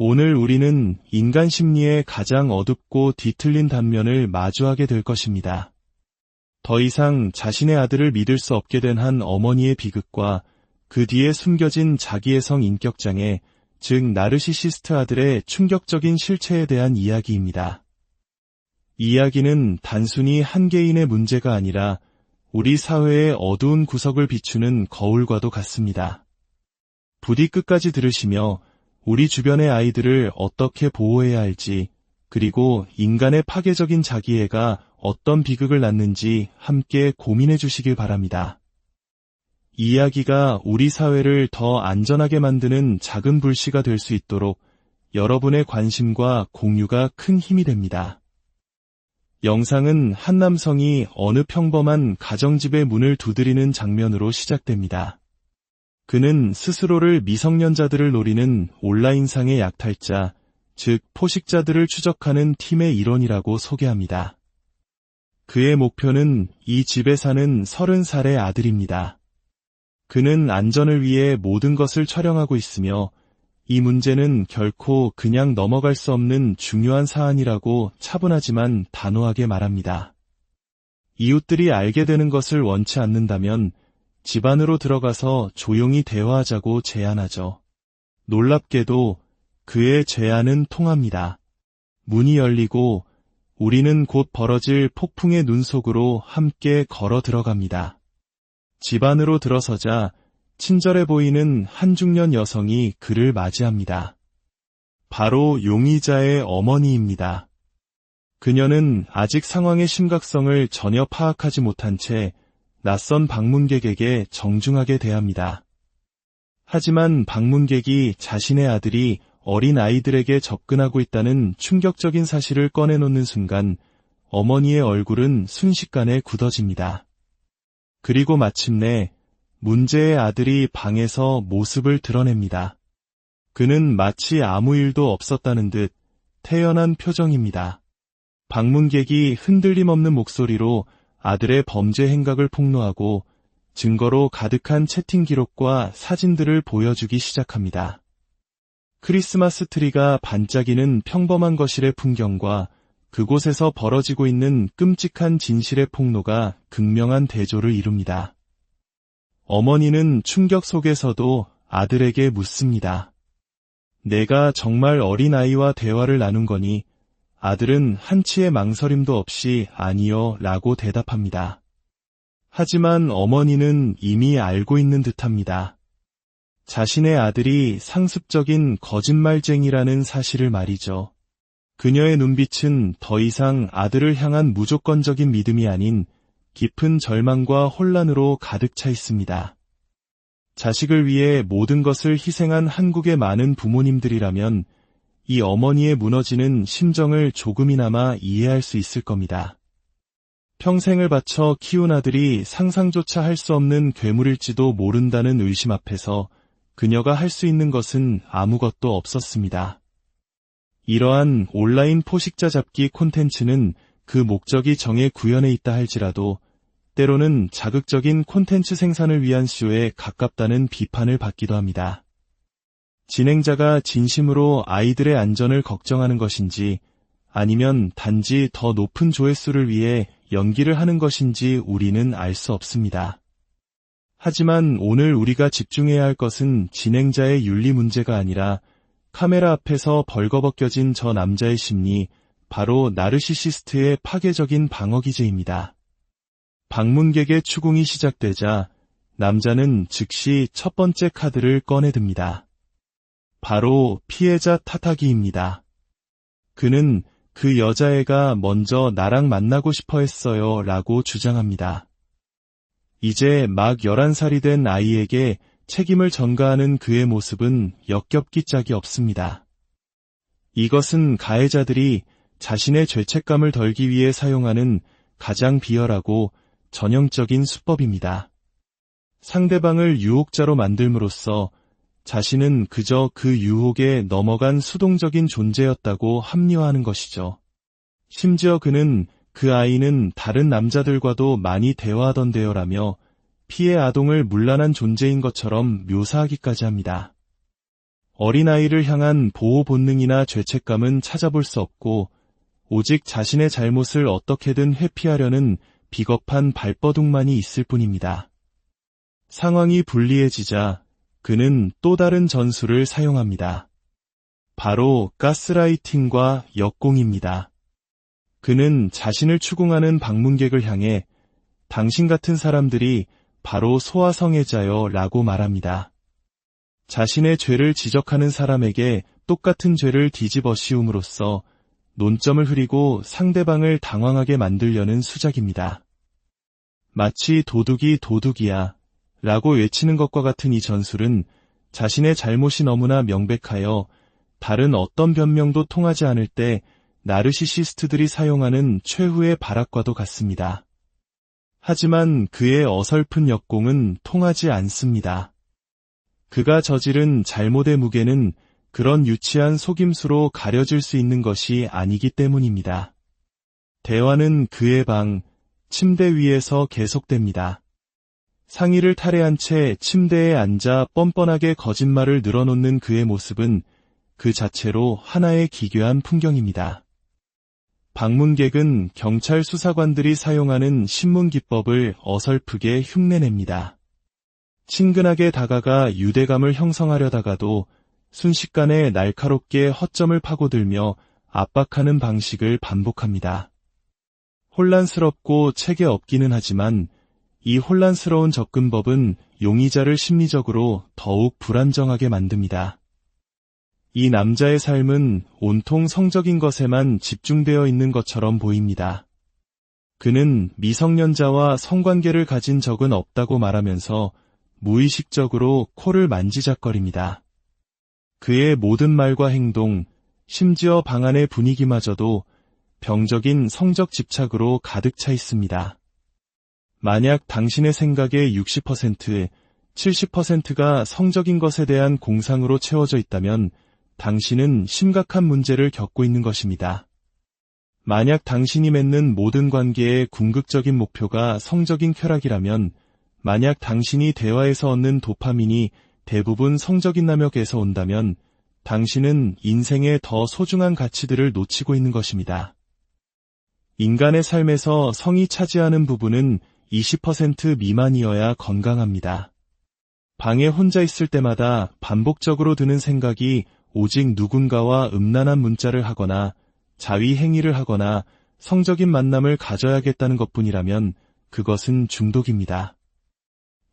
오늘 우리는 인간 심리의 가장 어둡고 뒤틀린 단면을 마주하게 될 것입니다. 더 이상 자신의 아들을 믿을 수 없게 된 한 어머니의 비극과 그 뒤에 숨겨진 자기애성 인격장애, 즉 나르시시스트 아들의 충격적인 실체에 대한 이야기입니다. 이 이야기는 단순히 한 개인의 문제가 아니라 우리 사회의 어두운 구석을 비추는 거울과도 같습니다. 부디 끝까지 들으시며 우리 주변의 아이들을 어떻게 보호해야 할지, 그리고 인간의 파괴적인 자기애가 어떤 비극을 낳는지 함께 고민해 주시길 바랍니다. 이 이야기가 우리 사회를 더 안전하게 만드는 작은 불씨가 될 수 있도록 여러분의 관심과 공유가 큰 힘이 됩니다. 영상은 한 남성이 어느 평범한 가정집의 문을 두드리는 장면으로 시작됩니다. 그는 스스로를 미성년자들을 노리는 온라인상의 약탈자, 즉 포식자들을 추적하는 팀의 일원이라고 소개합니다. 그의 목표는 이 집에 사는 30살의 아들입니다. 그는 안전을 위해 모든 것을 촬영하고 있으며 이 문제는 결코 그냥 넘어갈 수 없는 중요한 사안이라고 차분하지만 단호하게 말합니다. 이웃들이 알게 되는 것을 원치 않는다면 집 안으로 들어가서 조용히 대화하자고 제안하죠. 놀랍게도 그의 제안은 통합니다. 문이 열리고 우리는 곧 벌어질 폭풍의 눈 속으로 함께 걸어 들어갑니다. 집 안으로 들어서자 친절해 보이는 한 중년 여성이 그를 맞이합니다. 바로 용의자의 어머니입니다. 그녀는 아직 상황의 심각성을 전혀 파악하지 못한 채 낯선 방문객에게 정중하게 대합니다. 하지만 방문객이 자신의 아들이 어린 아이들에게 접근하고 있다는 충격적인 사실을 꺼내놓는 순간 어머니의 얼굴은 순식간에 굳어집니다. 그리고 마침내 문제의 아들이 방에서 모습을 드러냅니다. 그는 마치 아무 일도 없었다는 듯 태연한 표정입니다. 방문객이 흔들림 없는 목소리로 아들의 범죄 행각을 폭로하고 증거로 가득한 채팅 기록과 사진들을 보여주기 시작합니다. 크리스마스 트리가 반짝이는 평범한 거실의 풍경과 그곳에서 벌어지고 있는 끔찍한 진실의 폭로가 극명한 대조를 이룹니다. 어머니는 충격 속에서도 아들에게 묻습니다. 내가 정말 어린아이와 대화를 나눈 거니? 아들은 한치의 망설임도 없이 아니요 라고 대답합니다. 하지만 어머니는 이미 알고 있는 듯합니다. 자신의 아들이 상습적인 거짓말쟁이라는 사실을 말이죠. 그녀의 눈빛은 더 이상 아들을 향한 무조건적인 믿음이 아닌 깊은 절망과 혼란으로 가득 차 있습니다. 자식을 위해 모든 것을 희생한 한국의 많은 부모님들이라면 이 어머니의 무너지는 심정을 조금이나마 이해할 수 있을 겁니다. 평생을 바쳐 키운 아들이 상상조차 할 수 없는 괴물일지도 모른다는 의심 앞에서 그녀가 할 수 있는 것은 아무것도 없었습니다. 이러한 온라인 포식자 잡기 콘텐츠는 그 목적이 정해 구현해 있다 할지라도 때로는 자극적인 콘텐츠 생산을 위한 쇼에 가깝다는 비판을 받기도 합니다. 진행자가 진심으로 아이들의 안전을 걱정하는 것인지 아니면 단지 더 높은 조회수를 위해 연기를 하는 것인지 우리는 알 수 없습니다. 하지만 오늘 우리가 집중해야 할 것은 진행자의 윤리 문제가 아니라 카메라 앞에서 벌거벗겨진 저 남자의 심리, 바로 나르시시스트의 파괴적인 방어기제입니다. 방문객의 추궁이 시작되자 남자는 즉시 첫 번째 카드를 꺼내듭니다. 바로 피해자 탓하기입니다. 그는 그 여자애가 먼저 나랑 만나고 싶어 했어요 라고 주장합니다. 이제 막 11살이 된 아이에게 책임을 전가하는 그의 모습은 역겹기 짝이 없습니다. 이것은 가해자들이 자신의 죄책감을 덜기 위해 사용하는 가장 비열하고 전형적인 수법입니다. 상대방을 유혹자로 만들므로써 자신은 그저 그 유혹에 넘어간 수동적인 존재였다고 합리화하는 것이죠. 심지어 그는 그 아이는 다른 남자들과도 많이 대화하던데요 라며 피해 아동을 문란한 존재인 것처럼 묘사하기까지 합니다. 어린아이를 향한 보호 본능이나 죄책감은 찾아볼 수 없고 오직 자신의 잘못을 어떻게든 회피하려는 비겁한 발버둥만이 있을 뿐입니다. 상황이 불리해지자 그는 또 다른 전술을 사용합니다. 바로 가스라이팅과 역공입니다. 그는 자신을 추궁하는 방문객을 향해 당신 같은 사람들이 바로 소아성애자여 라고 말합니다. 자신의 죄를 지적하는 사람에게 똑같은 죄를 뒤집어 씌움으로써 논점을 흐리고 상대방을 당황하게 만들려는 수작입니다. 마치 도둑이 도둑이야 라고 외치는 것과 같은 이 전술은 자신의 잘못이 너무나 명백하여 다른 어떤 변명도 통하지 않을 때 나르시시스트들이 사용하는 최후의 발악과도 같습니다. 하지만 그의 어설픈 역공은 통하지 않습니다. 그가 저지른 잘못의 무게는 그런 유치한 속임수로 가려질 수 있는 것이 아니기 때문입니다. 대화는 그의 방, 침대 위에서 계속됩니다. 상의를 탈의한 채 침대에 앉아 뻔뻔하게 거짓말을 늘어놓는 그의 모습은 그 자체로 하나의 기괴한 풍경입니다. 방문객은 경찰 수사관들이 사용하는 신문 기법을 어설프게 흉내냅니다. 친근하게 다가가 유대감을 형성하려다가도 순식간에 날카롭게 허점을 파고들며 압박하는 방식을 반복합니다. 혼란스럽고 책에 없기는 하지만 이 혼란스러운 접근법은 용의자를 심리적으로 더욱 불안정하게 만듭니다. 이 남자의 삶은 온통 성적인 것에만 집중되어 있는 것처럼 보입니다. 그는 미성년자와 성관계를 가진 적은 없다고 말하면서 무의식적으로 코를 만지작거립니다. 그의 모든 말과 행동, 심지어 방 안의 분위기마저도 병적인 성적 집착으로 가득 차 있습니다. 만약 당신의 생각의 60%, 70%가 성적인 것에 대한 공상으로 채워져 있다면 당신은 심각한 문제를 겪고 있는 것입니다. 만약 당신이 맺는 모든 관계의 궁극적인 목표가 성적인 쾌락이라면, 만약 당신이 대화에서 얻는 도파민이 대부분 성적인 남역에서 온다면 당신은 인생의 더 소중한 가치들을 놓치고 있는 것입니다. 인간의 삶에서 성이 차지하는 부분은 20% 미만이어야 건강합니다. 방에 혼자 있을 때마다 반복적으로 드는 생각이 오직 누군가와 음란한 문자를 하거나 자위 행위를 하거나 성적인 만남을 가져야겠다는 것뿐이라면 그것은 중독입니다.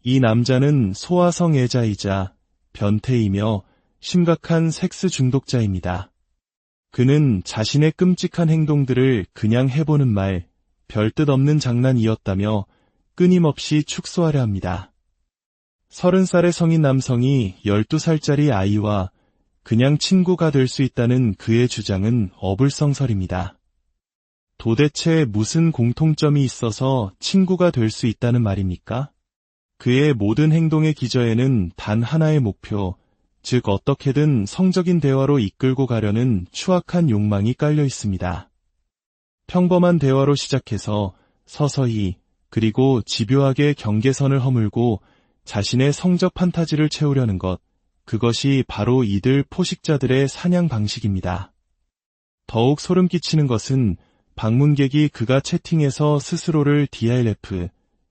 이 남자는 소아성애자이자 변태이며 심각한 섹스 중독자입니다. 그는 자신의 끔찍한 행동들을 그냥 해보는 말, 별뜻 없는 장난이었다며 끊임없이 축소하려 합니다. 30살의 성인 남성이 12살짜리 아이와 그냥 친구가 될 수 있다는 그의 주장은 어불성설입니다. 도대체 무슨 공통점이 있어서 친구가 될 수 있다는 말입니까? 그의 모든 행동의 기저에는 단 하나의 목표, 즉 어떻게든 성적인 대화로 이끌고 가려는 추악한 욕망이 깔려 있습니다. 평범한 대화로 시작해서 서서히 그리고 집요하게 경계선을 허물고 자신의 성적 판타지를 채우려는 것, 그것이 바로 이들 포식자들의 사냥 방식입니다. 더욱 소름 끼치는 것은 방문객이 그가 채팅에서 스스로를 DILF,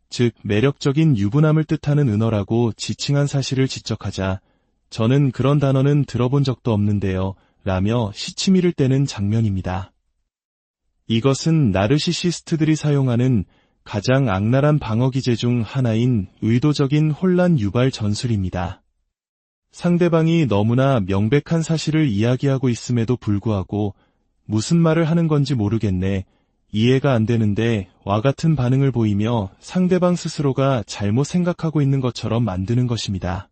즉 매력적인 유부남을 뜻하는 은어라고 지칭한 사실을 지적하자 저는 그런 단어는 들어본 적도 없는데요 라며 시치미를 떼는 장면입니다. 이것은 나르시시스트들이 사용하는 가장 악랄한 방어 기제 중 하나인 의도적인 혼란 유발 전술입니다. 상대방이 너무나 명백한 사실을 이야기하고 있음에도 불구하고 무슨 말을 하는 건지 모르겠네, 이해가 안 되는데 와 같은 반응을 보이며 상대방 스스로가 잘못 생각하고 있는 것처럼 만드는 것입니다.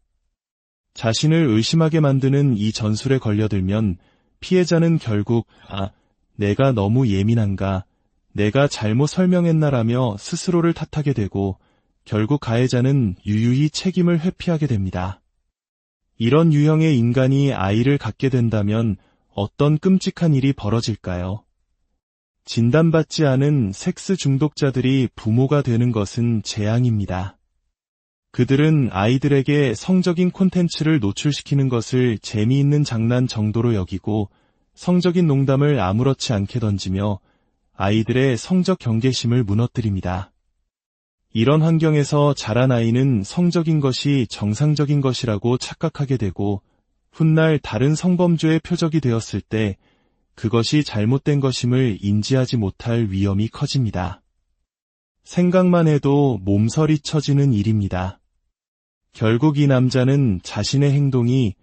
자신을 의심하게 만드는 이 전술에 걸려들면 피해자는 결국 내가 너무 예민한가, 내가 잘못 설명했나라며 스스로를 탓하게 되고 결국 가해자는 유유히 책임을 회피하게 됩니다. 이런 유형의 인간이 아이를 갖게 된다면 어떤 끔찍한 일이 벌어질까요? 진단받지 않은 섹스 중독자들이 부모가 되는 것은 재앙입니다. 그들은 아이들에게 성적인 콘텐츠를 노출시키는 것을 재미있는 장난 정도로 여기고 성적인 농담을 아무렇지 않게 던지며 아이들의 성적 경계심을 무너뜨립니다. 이런 환경에서 자란 아이는 성적인 것이 정상적인 것이라고 착각하게 되고 훗날 다른 성범죄의 표적이 되었을 때 그것이 잘못된 것임을 인지하지 못할 위험이 커집니다. 생각만 해도 몸서리 쳐지는 일입니다. 결국 이 남자는 자신의 행동이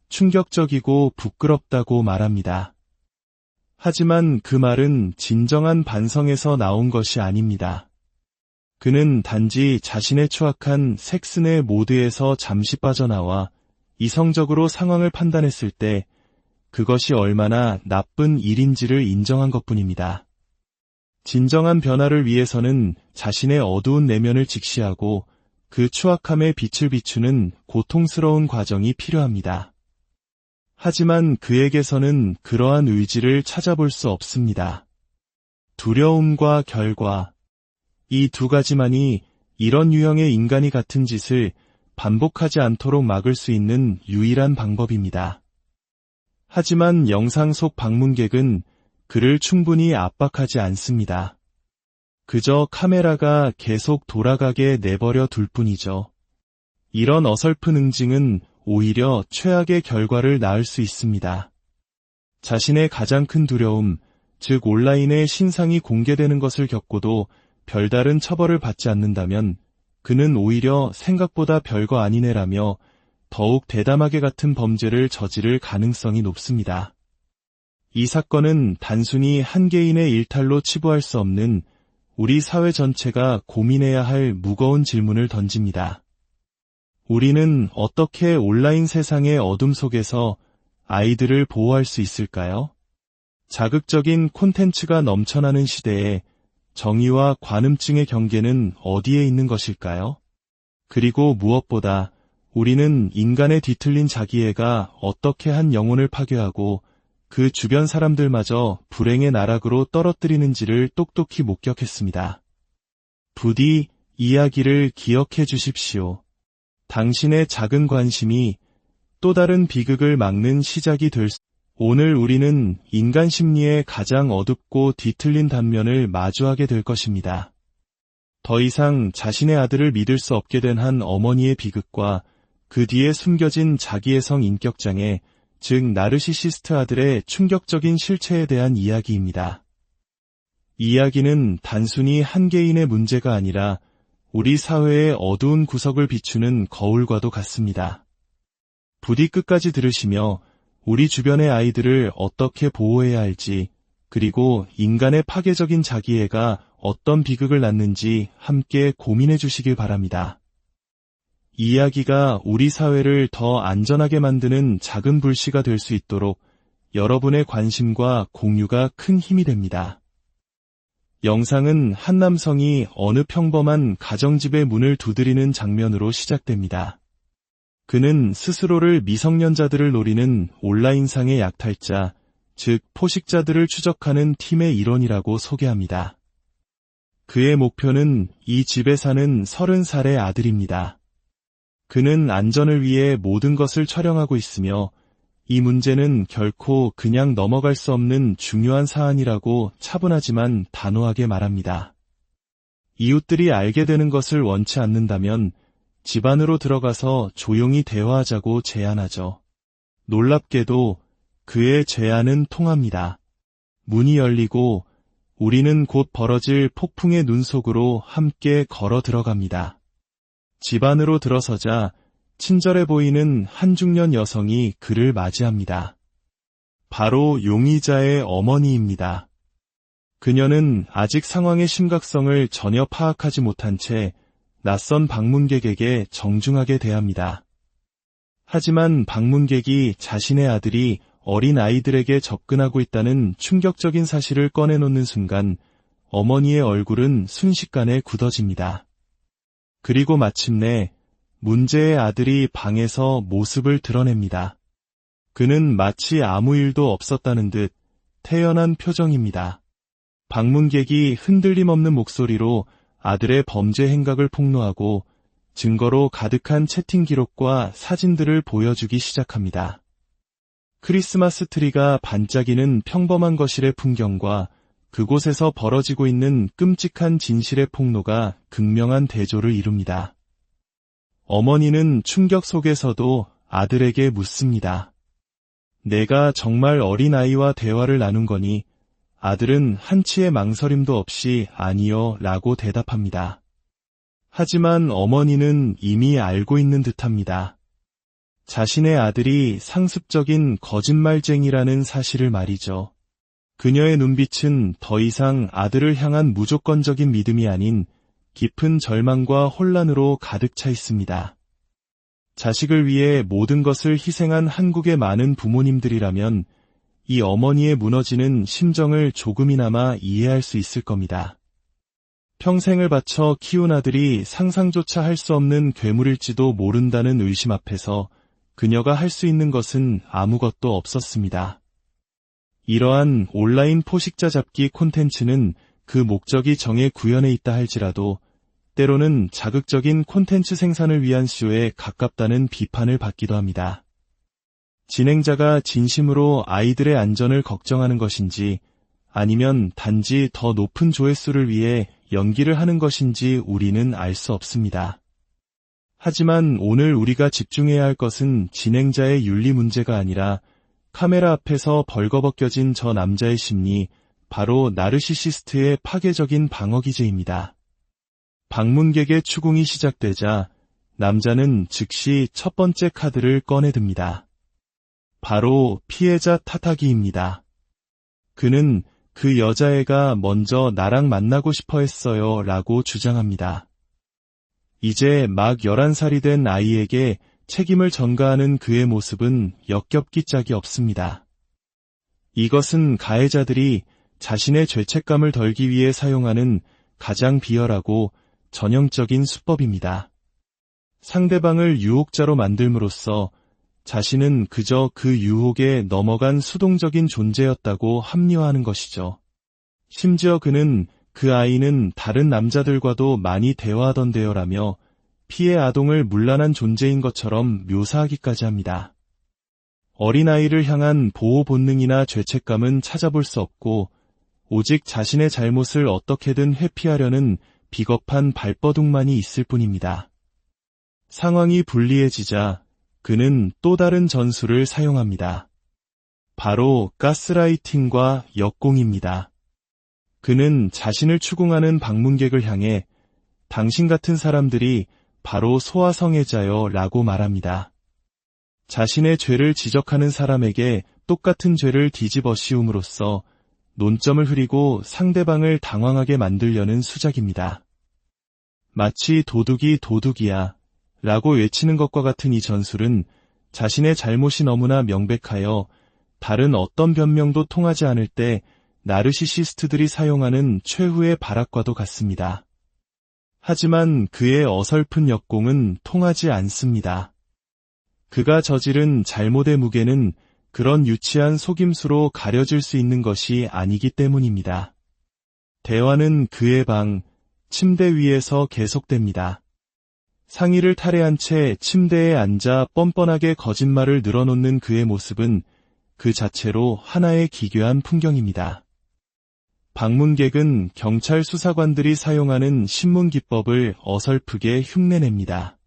충격적이고 부끄럽다고 말합니다. 하지만 그 말은 진정한 반성에서 나온 것이 아닙니다. 그는 단지 자신의 추악한 섹스네 모드에서 잠시 빠져나와 이성적으로 상황을 판단했을 때 그것이 얼마나 나쁜 일인지를 인정한 것뿐입니다. 진정한 변화를 위해서는 자신의 어두운 내면을 직시하고 그 추악함에 빛을 비추는 고통스러운 과정이 필요합니다. 하지만 그에게서는 그러한 의지를 찾아볼 수 없습니다. 두려움과 결과, 이 두 가지만이 이런 유형의 인간이 같은 짓을 반복하지 않도록 막을 수 있는 유일한 방법입니다. 하지만 영상 속 방문객은 그를 충분히 압박하지 않습니다. 그저 카메라가 계속 돌아가게 내버려 둘 뿐이죠. 이런 어설픈 응징은 오히려 최악의 결과를 낳을 수 있습니다. 자신의 가장 큰 두려움, 즉 온라인에 신상이 공개되는 것을 겪고도 별다른 처벌을 받지 않는다면 그는 오히려 생각보다 별거 아니네라며 더욱 대담하게 같은 범죄를 저지를 가능성이 높습니다. 이 사건은 단순히 한 개인의 일탈로 치부할 수 없는 우리 사회 전체가 고민해야 할 무거운 질문을 던집니다. 우리는 어떻게 온라인 세상의 어둠 속에서 아이들을 보호할 수 있을까요? 자극적인 콘텐츠가 넘쳐나는 시대에 정의와 관음증의 경계는 어디에 있는 것일까요? 그리고 무엇보다 우리는 인간의 뒤틀린 자기애가 어떻게 한 영혼을 파괴하고 그 주변 사람들마저 불행의 나락으로 떨어뜨리는지를 똑똑히 목격했습니다. 부디 이야기를 기억해 주십시오. 당신의 작은 관심이 또 다른 비극을 막는 시작이 될 수. 오늘 우리는 인간 심리의 가장 어둡고 뒤틀린 단면을 마주하게 될 것입니다. 더 이상 자신의 아들을 믿을 수 없게 된 한 어머니의 비극과 그 뒤에 숨겨진 자기애성 인격장애, 즉 나르시시스트 아들의 충격적인 실체에 대한 이야기입니다. 이 이야기는 단순히 한 개인의 문제가 아니라 우리 사회의 어두운 구석을 비추는 거울과도 같습니다. 부디 끝까지 들으시며 우리 주변의 아이들을 어떻게 보호해야 할지, 그리고 인간의 파괴적인 자기애가 어떤 비극을 낳는지 함께 고민해 주시길 바랍니다. 이 이야기가 우리 사회를 더 안전하게 만드는 작은 불씨가 될 수 있도록 여러분의 관심과 공유가 큰 힘이 됩니다. 영상은 한 남성이 어느 평범한 가정집의 문을 두드리는 장면으로 시작됩니다. 그는 스스로를 미성년자들을 노리는 온라인상의 약탈자, 즉 포식자들을 추적하는 팀의 일원이라고 소개합니다. 그의 목표는 이 집에 사는 30살의 아들입니다. 그는 안전을 위해 모든 것을 촬영하고 있으며 이 문제는 결코 그냥 넘어갈 수 없는 중요한 사안이라고 차분하지만 단호하게 말합니다. 이웃들이 알게 되는 것을 원치 않는다면 집 안으로 들어가서 조용히 대화하자고 제안하죠. 놀랍게도 그의 제안은 통합니다. 문이 열리고 우리는 곧 벌어질 폭풍의 눈 속으로 함께 걸어 들어갑니다. 집 안으로 들어서자 친절해 보이는 한 중년 여성이 그를 맞이합니다. 바로 용의자의 어머니입니다. 그녀는 아직 상황의 심각성을 전혀 파악하지 못한 채 낯선 방문객에게 정중하게 대합니다. 하지만 방문객이 자신의 아들이 어린 아이들에게 접근하고 있다는 충격적인 사실을 꺼내놓는 순간 어머니의 얼굴은 순식간에 굳어집니다. 그리고 마침내 문제의 아들이 방에서 모습을 드러냅니다. 그는 마치 아무 일도 없었다는 듯 태연한 표정입니다. 방문객이 흔들림 없는 목소리로 아들의 범죄 행각을 폭로하고 증거로 가득한 채팅 기록과 사진들을 보여주기 시작합니다. 크리스마스 트리가 반짝이는 평범한 거실의 풍경과 그곳에서 벌어지고 있는 끔찍한 진실의 폭로가 극명한 대조를 이룹니다. 어머니는 충격 속에서도 아들에게 묻습니다. 내가 정말 어린아이와 대화를 나눈 거니? 아들은 한치의 망설임도 없이 아니요 라고 대답합니다. 하지만 어머니는 이미 알고 있는 듯합니다. 자신의 아들이 상습적인 거짓말쟁이라는 사실을 말이죠. 그녀의 눈빛은 더 이상 아들을 향한 무조건적인 믿음이 아닌 깊은 절망과 혼란으로 가득 차 있습니다. 자식을 위해 모든 것을 희생한 한국의 많은 부모님들이라면 이 어머니의 무너지는 심정을 조금이나마 이해할 수 있을 겁니다. 평생을 바쳐 키운 아들이 상상조차 할 수 없는 괴물일지도 모른다는 의심 앞에서 그녀가 할 수 있는 것은 아무것도 없었습니다. 이러한 온라인 포식자 잡기 콘텐츠는 그 목적이 정해 구현해 있다 할지라도 때로는 자극적인 콘텐츠 생산을 위한 쇼에 가깝다는 비판을 받기도 합니다. 진행자가 진심으로 아이들의 안전을 걱정하는 것인지 아니면 단지 더 높은 조회수를 위해 연기를 하는 것인지 우리는 알 수 없습니다. 하지만 오늘 우리가 집중해야 할 것은 진행자의 윤리 문제가 아니라 카메라 앞에서 벌거벗겨진 저 남자의 심리, 바로 나르시시스트의 파괴적인 방어 기제입니다. 방문객의 추궁이 시작되자 남자는 즉시 첫 번째 카드를 꺼내듭니다. 바로 피해자 탓하기입니다. 그는 그 여자애가 먼저 나랑 만나고 싶어 했어요 라고 주장합니다. 이제 막 11살이 된 아이에게 책임을 전가하는 그의 모습은 역겹기 짝이 없습니다. 이것은 가해자들이 자신의 죄책감을 덜기 위해 사용하는 가장 비열하고 전형적인 수법입니다. 상대방을 유혹자로 만들므로써 자신은 그저 그 유혹에 넘어간 수동적인 존재였다고 합리화하는 것이죠. 심지어 그는 그 아이는 다른 남자들과도 많이 대화하던데요 라며 피해 아동을 문란한 존재인 것처럼 묘사하기까지 합니다. 어린아이를 향한 보호 본능이나 죄책감은 찾아볼 수 없고 오직 자신의 잘못을 어떻게든 회피하려는 비겁한 발버둥만이 있을 뿐입니다. 상황이 불리해지자 그는 또 다른 전술을 사용합니다. 바로 가스라이팅과 역공입니다. 그는 자신을 추궁하는 방문객을 향해 당신 같은 사람들이 바로 소아성애자요 라고 말합니다. 자신의 죄를 지적하는 사람에게 똑같은 죄를 뒤집어 씌움으로써 논점을 흐리고 상대방을 당황하게 만들려는 수작입니다. 마치 도둑이 도둑이야 라고 외치는 것과 같은 이 전술은 자신의 잘못이 너무나 명백하여 다른 어떤 변명도 통하지 않을 때 나르시시스트들이 사용하는 최후의 발악과도 같습니다. 하지만 그의 어설픈 역공은 통하지 않습니다. 그가 저지른 잘못의 무게는 그런 유치한 속임수로 가려질 수 있는 것이 아니기 때문입니다. 대화는 그의 방, 침대 위에서 계속됩니다. 상의를 탈의한 채 침대에 앉아 뻔뻔하게 거짓말을 늘어놓는 그의 모습은 그 자체로 하나의 기괴한 풍경입니다. 방문객은 경찰 수사관들이 사용하는 신문 기법을 어설프게 흉내냅니다.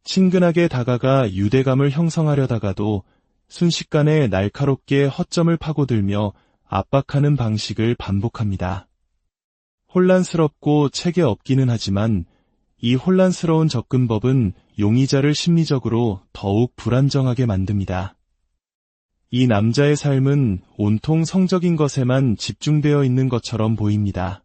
친근하게 다가가 유대감을 형성하려다가도 순식간에 날카롭게 허점을 파고들며 압박하는 방식을 반복합니다. 혼란스럽고 책에 없기는 하지만 이 혼란스러운 접근법은 용의자를 심리적으로 더욱 불안정하게 만듭니다. 이 남자의 삶은 온통 성적인 것에만 집중되어 있는 것처럼 보입니다.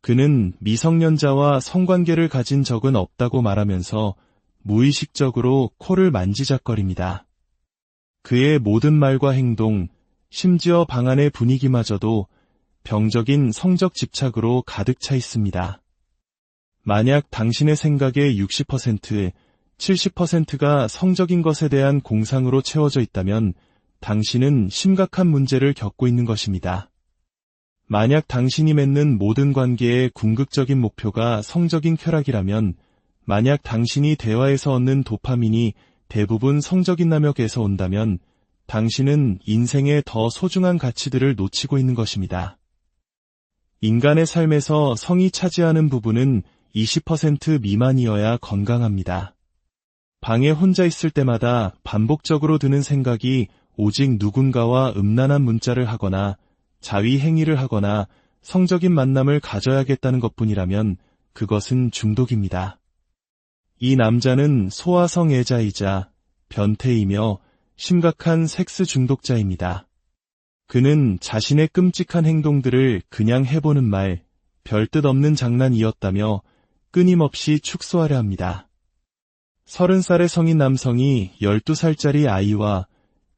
그는 미성년자와 성관계를 가진 적은 없다고 말하면서 무의식적으로 코를 만지작거립니다. 그의 모든 말과 행동, 심지어 방 안의 분위기마저도 병적인 성적 집착으로 가득 차 있습니다. 만약 당신의 생각의 60%, 70%가 성적인 것에 대한 공상으로 채워져 있다면 당신은 심각한 문제를 겪고 있는 것입니다. 만약 당신이 맺는 모든 관계의 궁극적인 목표가 성적인 쾌락이라면 만약 당신이 대화에서 얻는 도파민이 대부분 성적인 남역에서 온다면 당신은 인생의 더 소중한 가치들을 놓치고 있는 것입니다. 인간의 삶에서 성이 차지하는 부분은 20% 미만이어야 건강합니다. 방에 혼자 있을 때마다 반복적으로 드는 생각이 오직 누군가와 음란한 문자를 하거나 자위 행위를 하거나 성적인 만남을 가져야겠다는 것뿐이라면 그것은 중독입니다. 이 남자는 소아성애자이자 변태이며 심각한 섹스 중독자입니다. 그는 자신의 끔찍한 행동들을 그냥 해보는 말, 별뜻 없는 장난이었다며 끊임없이 축소하려 합니다. 30살의 성인 남성이 12살짜리 아이와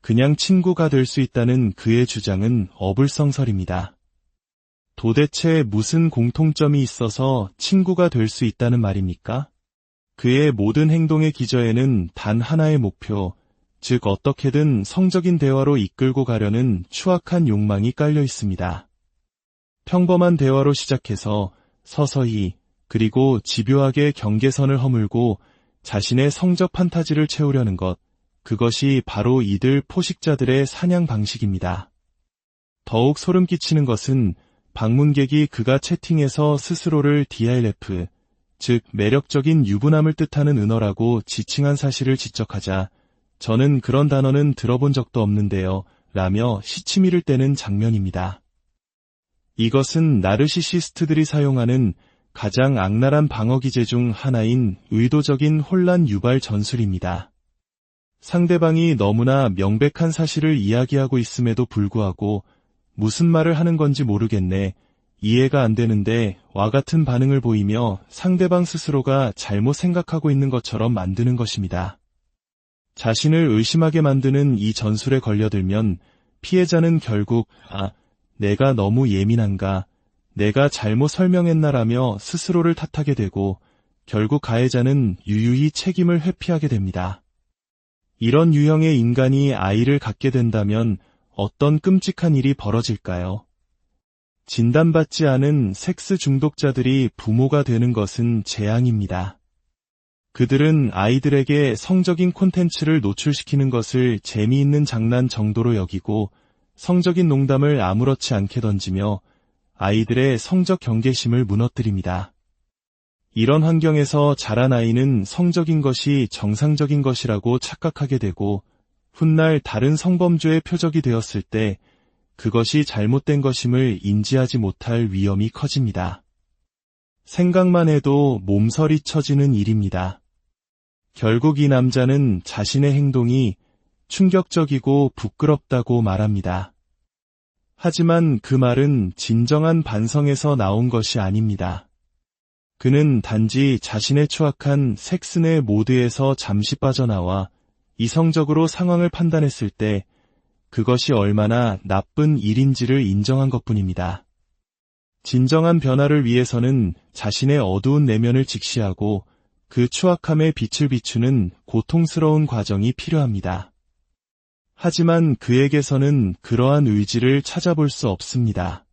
그냥 친구가 될 수 있다는 그의 주장은 어불성설입니다. 도대체 무슨 공통점이 있어서 친구가 될 수 있다는 말입니까? 그의 모든 행동의 기저에는 단 하나의 목표, 즉 어떻게든 성적인 대화로 이끌고 가려는 추악한 욕망이 깔려 있습니다. 평범한 대화로 시작해서 서서히 그리고 집요하게 경계선을 허물고 자신의 성적 판타지를 채우려는 것, 그것이 바로 이들 포식자들의 사냥 방식입니다. 더욱 소름 끼치는 것은 방문객이 그가 채팅에서 스스로를 DILF, 즉 매력적인 유부남을 뜻하는 은어라고 지칭한 사실을 지적하자 저는 그런 단어는 들어본 적도 없는데요 라며 시치미를 떼는 장면입니다. 이것은 나르시시스트들이 사용하는 가장 악랄한 방어 기제 중 하나인 의도적인 혼란 유발 전술입니다. 상대방이 너무나 명백한 사실을 이야기하고 있음에도 불구하고 무슨 말을 하는 건지 모르겠네, 이해가 안 되는데 와 같은 반응을 보이며 상대방 스스로가 잘못 생각하고 있는 것처럼 만드는 것입니다. 자신을 의심하게 만드는 이 전술에 걸려들면 피해자는 결국 내가 너무 예민한가, 내가 잘못 설명했나라며 스스로를 탓하게 되고 결국 가해자는 유유히 책임을 회피하게 됩니다. 이런 유형의 인간이 아이를 갖게 된다면 어떤 끔찍한 일이 벌어질까요? 진단받지 않은 섹스 중독자들이 부모가 되는 것은 재앙입니다. 그들은 아이들에게 성적인 콘텐츠를 노출시키는 것을 재미있는 장난 정도로 여기고 성적인 농담을 아무렇지 않게 던지며 아이들의 성적 경계심을 무너뜨립니다. 이런 환경에서 자란 아이는 성적인 것이 정상적인 것이라고 착각하게 되고 훗날 다른 성범죄의 표적이 되었을 때 그것이 잘못된 것임을 인지하지 못할 위험이 커집니다. 생각만 해도 몸서리 쳐지는 일입니다. 결국 이 남자는 자신의 행동이 충격적이고 부끄럽다고 말합니다. 하지만 그 말은 진정한 반성에서 나온 것이 아닙니다. 그는 단지 자신의 추악한 섹스 내 모드에서 잠시 빠져나와 이성적으로 상황을 판단했을 때 그것이 얼마나 나쁜 일인지를 인정한 것뿐입니다. 진정한 변화를 위해서는 자신의 어두운 내면을 직시하고 그 추악함에 빛을 비추는 고통스러운 과정이 필요합니다. 하지만 그에게서는 그러한 의지를 찾아볼 수 없습니다.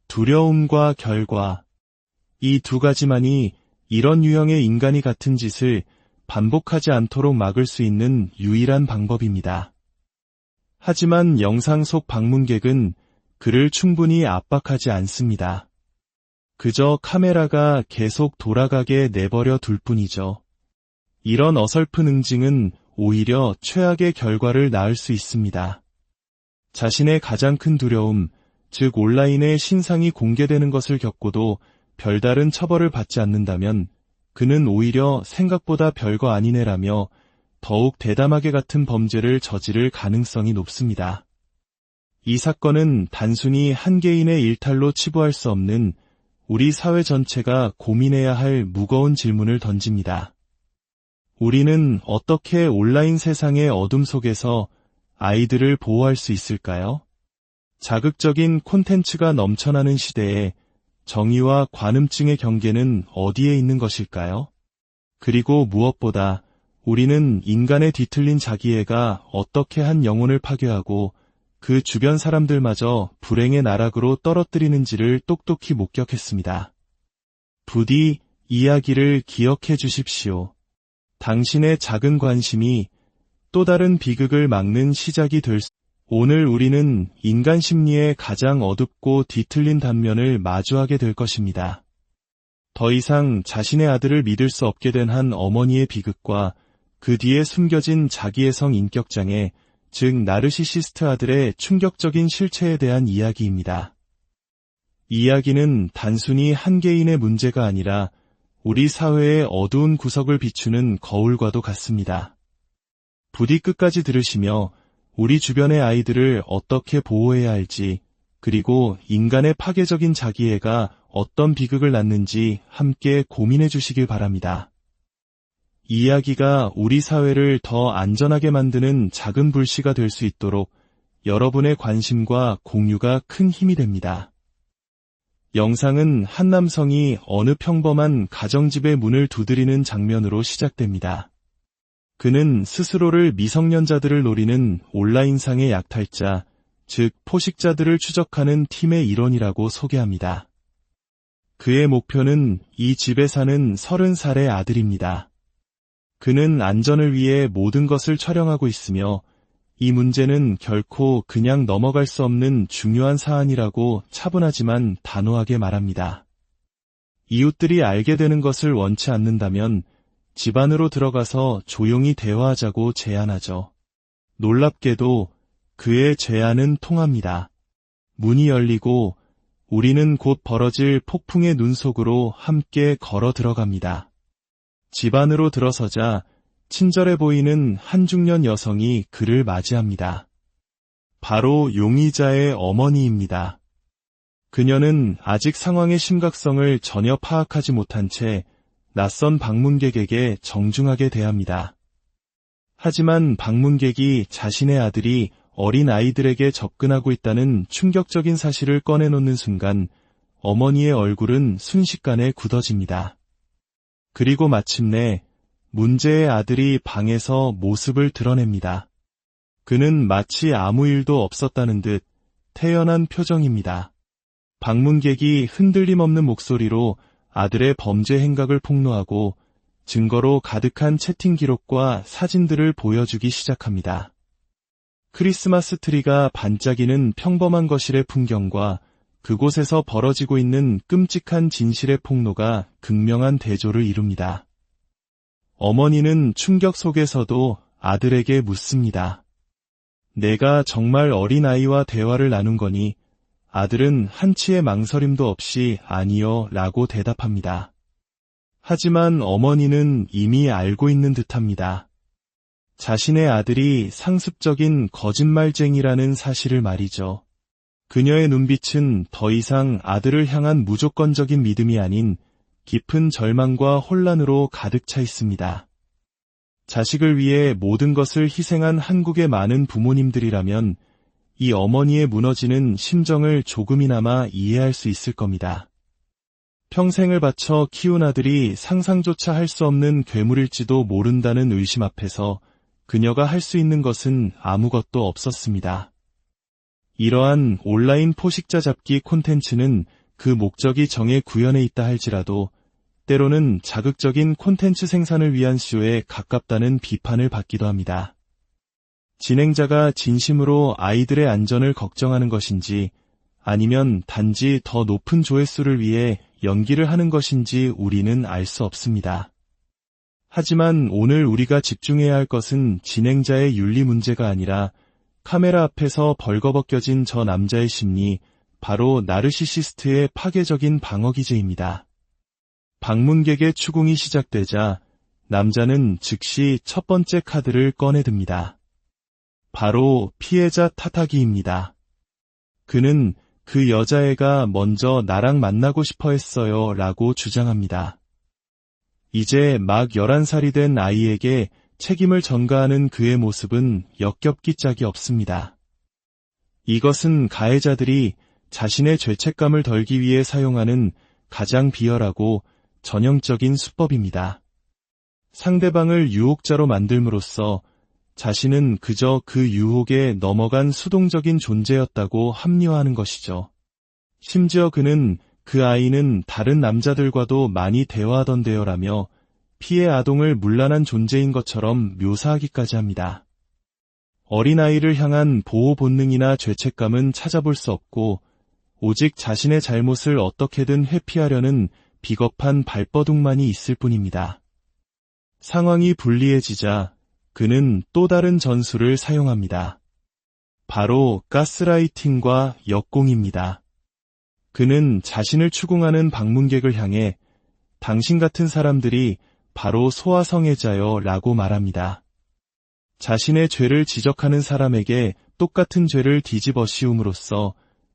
두려움과 결과, 이 두 가지만이 이런 유형의 인간이 같은 짓을 반복하지 않도록 막을 수 있는 유일한 방법입니다. 하지만 영상 속 방문객은 그를 충분히 압박하지 않습니다. 그저 카메라가 계속 돌아가게 내버려 둘 뿐이죠. 이런 어설픈 응징은 오히려 최악의 결과를 낳을 수 있습니다. 자신의 가장 큰 두려움, 즉 온라인에 신상이 공개되는 것을 겪고도 별다른 처벌을 받지 않는다면 그는 오히려 생각보다 별거 아니네라며 더욱 대담하게 같은 범죄를 저지를 가능성이 높습니다. 이 사건은 단순히 한 개인의 일탈로 치부할 수 없는 우리 사회 전체가 고민해야 할 무거운 질문을 던집니다. 우리는 어떻게 온라인 세상의 어둠 속에서 아이들을 보호할 수 있을까요? 자극적인 콘텐츠가 넘쳐나는 시대에 정의와 관음증의 경계는 어디에 있는 것일까요? 그리고 무엇보다 우리는 인간의 뒤틀린 자기애가 어떻게 한 영혼을 파괴하고 그 주변 사람들마저 불행의 나락으로 떨어뜨리는지를 똑똑히 목격했습니다. 부디 이야기를 기억해 주십시오. 당신의 작은 관심이 또 다른 비극을 막는 시작이 오늘 우리는 인간 심리의 가장 어둡고 뒤틀린 단면을 마주하게 될 것입니다. 더 이상 자신의 아들을 믿을 수 없게 된 한 어머니의 비극과 그 뒤에 숨겨진 자기애성 인격장애, 즉 나르시시스트 아들의 충격적인 실체에 대한 이야기입니다. 이 이야기는 단순히 한 개인의 문제가 아니라 우리 사회의 어두운 구석을 비추는 거울과도 같습니다. 부디 끝까지 들으시며 우리 주변의 아이들을 어떻게 보호해야 할지, 그리고 인간의 파괴적인 자기애가 어떤 비극을 낳는지 함께 고민해 주시길 바랍니다. 이 이야기가 우리 사회를 더 안전하게 만드는 작은 불씨가 될 수 있도록 여러분의 관심과 공유가 큰 힘이 됩니다. 영상은 한 남성이 어느 평범한 가정집의 문을 두드리는 장면으로 시작됩니다. 그는 스스로를 미성년자들을 노리는 온라인상의 약탈자, 즉 포식자들을 추적하는 팀의 일원이라고 소개합니다. 그의 목표는 이 집에 사는 30살의 아들입니다. 그는 안전을 위해 모든 것을 촬영하고 있으며 이 문제는 결코 그냥 넘어갈 수 없는 중요한 사안이라고 차분하지만 단호하게 말합니다. 이웃들이 알게 되는 것을 원치 않는다면 집 안으로 들어가서 조용히 대화하자고 제안하죠. 놀랍게도 그의 제안은 통합니다. 문이 열리고 우리는 곧 벌어질 폭풍의 눈 속으로 함께 걸어 들어갑니다. 집 안으로 들어서자 친절해 보이는 한 중년 여성이 그를 맞이합니다. 바로 용의자의 어머니입니다. 그녀는 아직 상황의 심각성을 전혀 파악하지 못한 채 낯선 방문객에게 정중하게 대합니다. 하지만 방문객이 자신의 아들이 어린 아이들에게 접근하고 있다는 충격적인 사실을 꺼내놓는 순간 어머니의 얼굴은 순식간에 굳어집니다. 그리고 마침내 문제의 아들이 방에서 모습을 드러냅니다. 그는 마치 아무 일도 없었다는 듯 태연한 표정입니다. 방문객이 흔들림 없는 목소리로 아들의 범죄 행각을 폭로하고 증거로 가득한 채팅 기록과 사진들을 보여주기 시작합니다. 크리스마스 트리가 반짝이는 평범한 거실의 풍경과 그곳에서 벌어지고 있는 끔찍한 진실의 폭로가 극명한 대조를 이룹니다. 어머니는 충격 속에서도 아들에게 묻습니다. 내가 정말 어린아이와 대화를 나눈 거니? 아들은 한치의 망설임도 없이 아니요 라고 대답합니다. 하지만 어머니는 이미 알고 있는 듯합니다. 자신의 아들이 상습적인 거짓말쟁이라는 사실을 말이죠. 그녀의 눈빛은 더 이상 아들을 향한 무조건적인 믿음이 아닌 깊은 절망과 혼란으로 가득 차 있습니다. 자식을 위해 모든 것을 희생한 한국의 많은 부모님들이라면 이 어머니의 무너지는 심정을 조금이나마 이해할 수 있을 겁니다. 평생을 바쳐 키운 아들이 상상조차 할 수 없는 괴물일지도 모른다는 의심 앞에서 그녀가 할 수 있는 것은 아무것도 없었습니다. 이러한 온라인 포식자 잡기 콘텐츠는 그 목적이 정해 구현해 있다 할지라도 때로는 자극적인 콘텐츠 생산을 위한 쇼에 가깝다는 비판을 받기도 합니다. 진행자가 진심으로 아이들의 안전을 걱정하는 것인지 아니면 단지 더 높은 조회수를 위해 연기를 하는 것인지 우리는 알 수 없습니다. 하지만 오늘 우리가 집중해야 할 것은 진행자의 윤리 문제가 아니라 카메라 앞에서 벌거벗겨진 저 남자의 심리, 바로 나르시시스트의 파괴적인 방어기제입니다. 방문객의 추궁이 시작되자 남자는 즉시 첫 번째 카드를 꺼내듭니다. 바로 피해자 탓하기입니다. 그는 그 여자애가 먼저 나랑 만나고 싶어 했어요 라고 주장합니다. 이제 막 11살이 된 아이에게 책임을 전가하는 그의 모습은 역겹기 짝이 없습니다. 이것은 가해자들이 자신의 죄책감을 덜기 위해 사용하는 가장 비열하고 전형적인 수법입니다. 상대방을 유혹자로 만들므로써 자신은 그저 그 유혹에 넘어간 수동적인 존재였다고 합리화하는 것이죠. 심지어 그는 그 아이는 다른 남자들과도 많이 대화하던데요 라며 피해 아동을 문란한 존재인 것처럼 묘사하기까지 합니다. 어린아이를 향한 보호 본능이나 죄책감은 찾아볼 수 없고 오직 자신의 잘못을 어떻게든 회피하려는 비겁한 발버둥만이 있을 뿐입니다. 상황이 불리해지자 그는 또 다른 전술을 사용합니다. 바로 가스라이팅과 역공입니다. 그는 자신을 추궁하는 방문객을 향해 당신 같은 사람들이 바로 소아성애자요 라고 말합니다. 자신의 죄를 지적하는 사람에게 똑같은 죄를 뒤집어 씌움으로써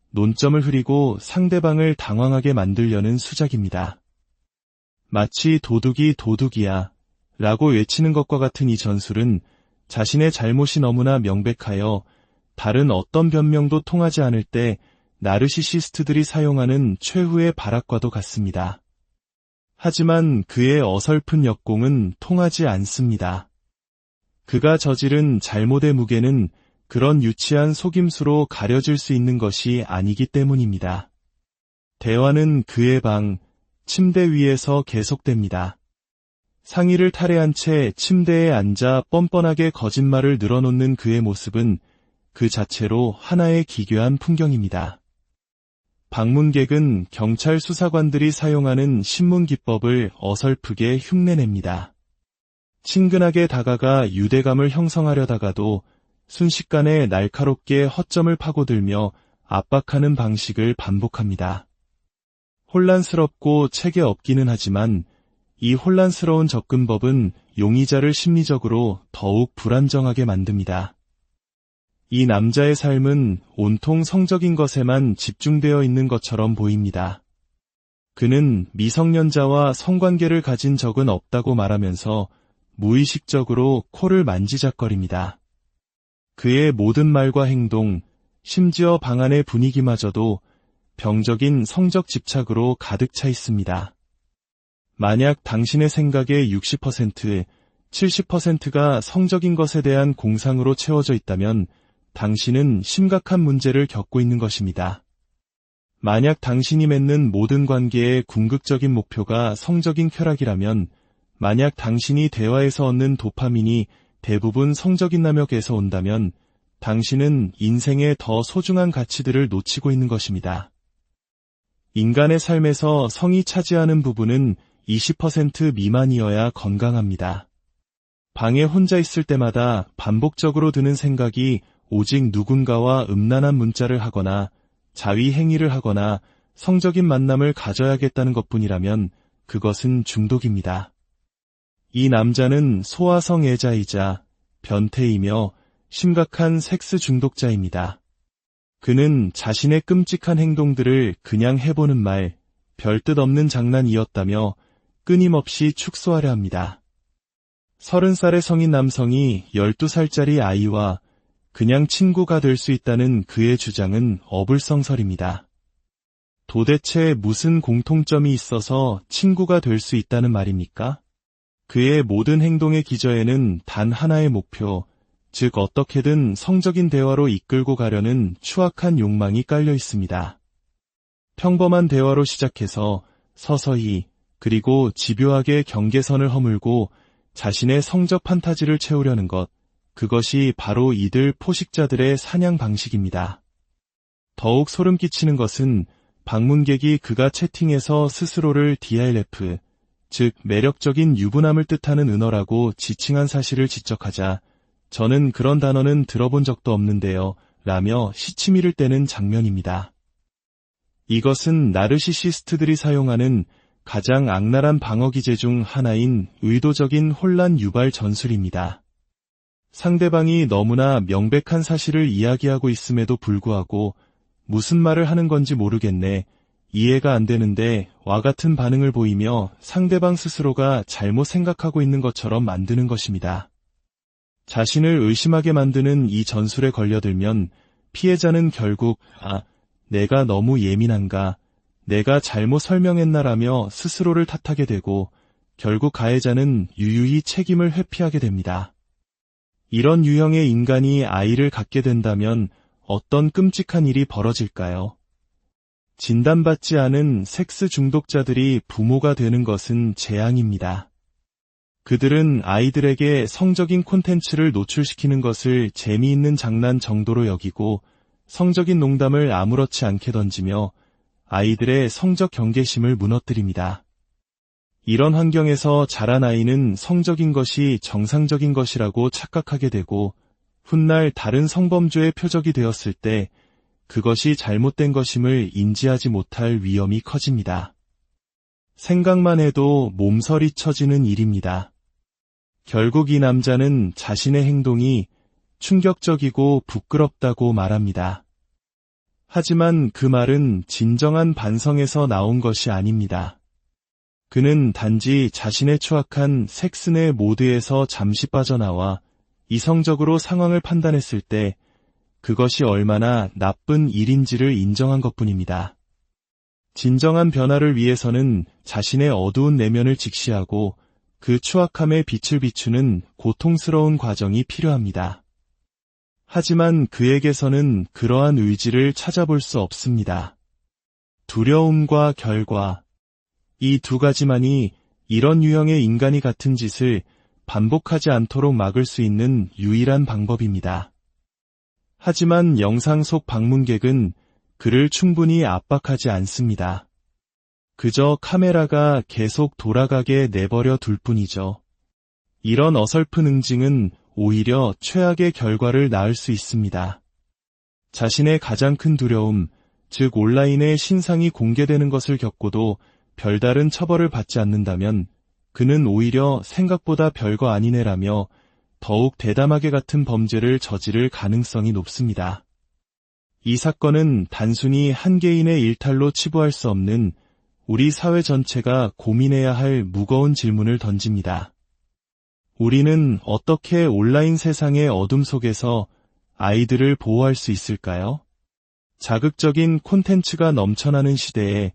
논점을 흐리고 상대방을 당황하게 만들려는 수작입니다. 마치 도둑이 도둑이야 라고 외치는 것과 같은 이 전술은 자신의 잘못이 너무나 명백하여 다른 어떤 변명도 통하지 않을 때 나르시시스트들이 사용하는 최후의 발악과도 같습니다. 하지만 그의 어설픈 역공은 통하지 않습니다. 그가 저지른 잘못의 무게는 그런 유치한 속임수로 가려질 수 있는 것이 아니기 때문입니다. 대화는 그의 방, 침대 위에서 계속됩니다. 상의를 탈의한 채 침대에 앉아 뻔뻔하게 거짓말을 늘어놓는 그의 모습은 그 자체로 하나의 기괴한 풍경입니다. 방문객은 경찰 수사관들이 사용하는 신문기법을 어설프게 흉내냅니다. 친근하게 다가가 유대감을 형성하려다가도 순식간에 날카롭게 허점을 파고들며 압박하는 방식을 반복합니다. 혼란스럽고 책에 없기는 하지만 이 혼란스러운 접근법은 용의자를 심리적으로 더욱 불안정하게 만듭니다. 이 남자의 삶은 온통 성적인 것에만 집중되어 있는 것처럼 보입니다. 그는 미성년자와 성관계를 가진 적은 없다고 말하면서 무의식적으로 코를 만지작거립니다. 그의 모든 말과 행동, 심지어 방 안의 분위기마저도 병적인 성적 집착으로 가득 차 있습니다. 만약 당신의 생각의 60%, 70%가 성적인 것에 대한 공상으로 채워져 있다면 당신은 심각한 문제를 겪고 있는 것입니다. 만약 당신이 맺는 모든 관계의 궁극적인 목표가 성적인 쾌락이라면, 만약 당신이 대화에서 얻는 도파민이 대부분 성적인 남역에서 온다면 당신은 인생의 더 소중한 가치들을 놓치고 있는 것입니다. 인간의 삶에서 성이 차지하는 부분은 20% 미만이어야 건강합니다. 방에 혼자 있을 때마다 반복적으로 드는 생각이 오직 누군가와 음란한 문자를 하거나 자위 행위를 하거나 성적인 만남을 가져야겠다는 것뿐이라면 그것은 중독입니다. 이 남자는 소아성애자이자 변태이며 심각한 섹스 중독자입니다. 그는 자신의 끔찍한 행동들을 그냥 해보는 말, 별뜻 없는 장난이었다며 끊임없이 축소하려 합니다. 30살의 성인 남성이 12살짜리 아이와 그냥 친구가 될 수 있다는 그의 주장은 어불성설입니다. 도대체 무슨 공통점이 있어서 친구가 될 수 있다는 말입니까? 그의 모든 행동의 기저에는 단 하나의 목표, 즉 어떻게든 성적인 대화로 이끌고 가려는 추악한 욕망이 깔려 있습니다. 평범한 대화로 시작해서 서서히 그리고 집요하게 경계선을 허물고 자신의 성적 판타지를 채우려는 것, 그것이 바로 이들 포식자들의 사냥 방식입니다. 더욱 소름 끼치는 것은 방문객이 그가 채팅에서 스스로를 DILF, 즉 매력적인 유부남을 뜻하는 은어라고 지칭한 사실을 지적하자 저는 그런 단어는 들어본 적도 없는데요 라며 시치미를 떼는 장면입니다. 이것은 나르시시스트들이 사용하는 가장 악랄한 방어 기제 중 하나인 의도적인 혼란 유발 전술입니다. 상대방이 너무나 명백한 사실을 이야기하고 있음에도 불구하고 무슨 말을 하는 건지 모르겠네, 이해가 안 되는데 와 같은 반응을 보이며 상대방 스스로가 잘못 생각하고 있는 것처럼 만드는 것입니다. 자신을 의심하게 만드는 이 전술에 걸려들면 피해자는 결국 내가 너무 예민한가, 내가 잘못 설명했나라며 스스로를 탓하게 되고 결국 가해자는 유유히 책임을 회피하게 됩니다. 이런 유형의 인간이 아이를 갖게 된다면 어떤 끔찍한 일이 벌어질까요? 진단받지 않은 섹스 중독자들이 부모가 되는 것은 재앙입니다. 그들은 아이들에게 성적인 콘텐츠를 노출시키는 것을 재미있는 장난 정도로 여기고 성적인 농담을 아무렇지 않게 던지며 아이들의 성적 경계심을 무너뜨립니다. 이런 환경에서 자란 아이는 성적인 것이 정상적인 것이라고 착각하게 되고 훗날 다른 성범죄의 표적이 되었을 때 그것이 잘못된 것임을 인지하지 못할 위험이 커집니다. 생각만 해도 몸서리 쳐지는 일입니다. 결국 이 남자는 자신의 행동이 충격적이고 부끄럽다고 말합니다. 하지만 그 말은 진정한 반성에서 나온 것이 아닙니다. 그는 단지 자신의 추악한 섹스내 모드에서 잠시 빠져나와 이성적으로 상황을 판단했을 때 그것이 얼마나 나쁜 일인지를 인정한 것뿐입니다. 진정한 변화를 위해서는 자신의 어두운 내면을 직시하고 그 추악함에 빛을 비추는 고통스러운 과정이 필요합니다. 하지만 그에게서는 그러한 의지를 찾아볼 수 없습니다. 두려움과 결과, 이 두 가지만이 이런 유형의 인간이 같은 짓을 반복하지 않도록 막을 수 있는 유일한 방법입니다. 하지만 영상 속 방문객은 그를 충분히 압박하지 않습니다. 그저 카메라가 계속 돌아가게 내버려 둘 뿐이죠. 이런 어설픈 응징은 오히려 최악의 결과를 낳을 수 있습니다. 자신의 가장 큰 두려움, 즉 온라인에 신상이 공개되는 것을 겪고도 별다른 처벌을 받지 않는다면 그는 오히려 생각보다 별거 아니네라며 더욱 대담하게 같은 범죄를 저지를 가능성이 높습니다. 이 사건은 단순히 한 개인의 일탈로 치부할 수 없는 우리 사회 전체가 고민해야 할 무거운 질문을 던집니다. 우리는 어떻게 온라인 세상의 어둠 속에서 아이들을 보호할 수 있을까요? 자극적인 콘텐츠가 넘쳐나는 시대에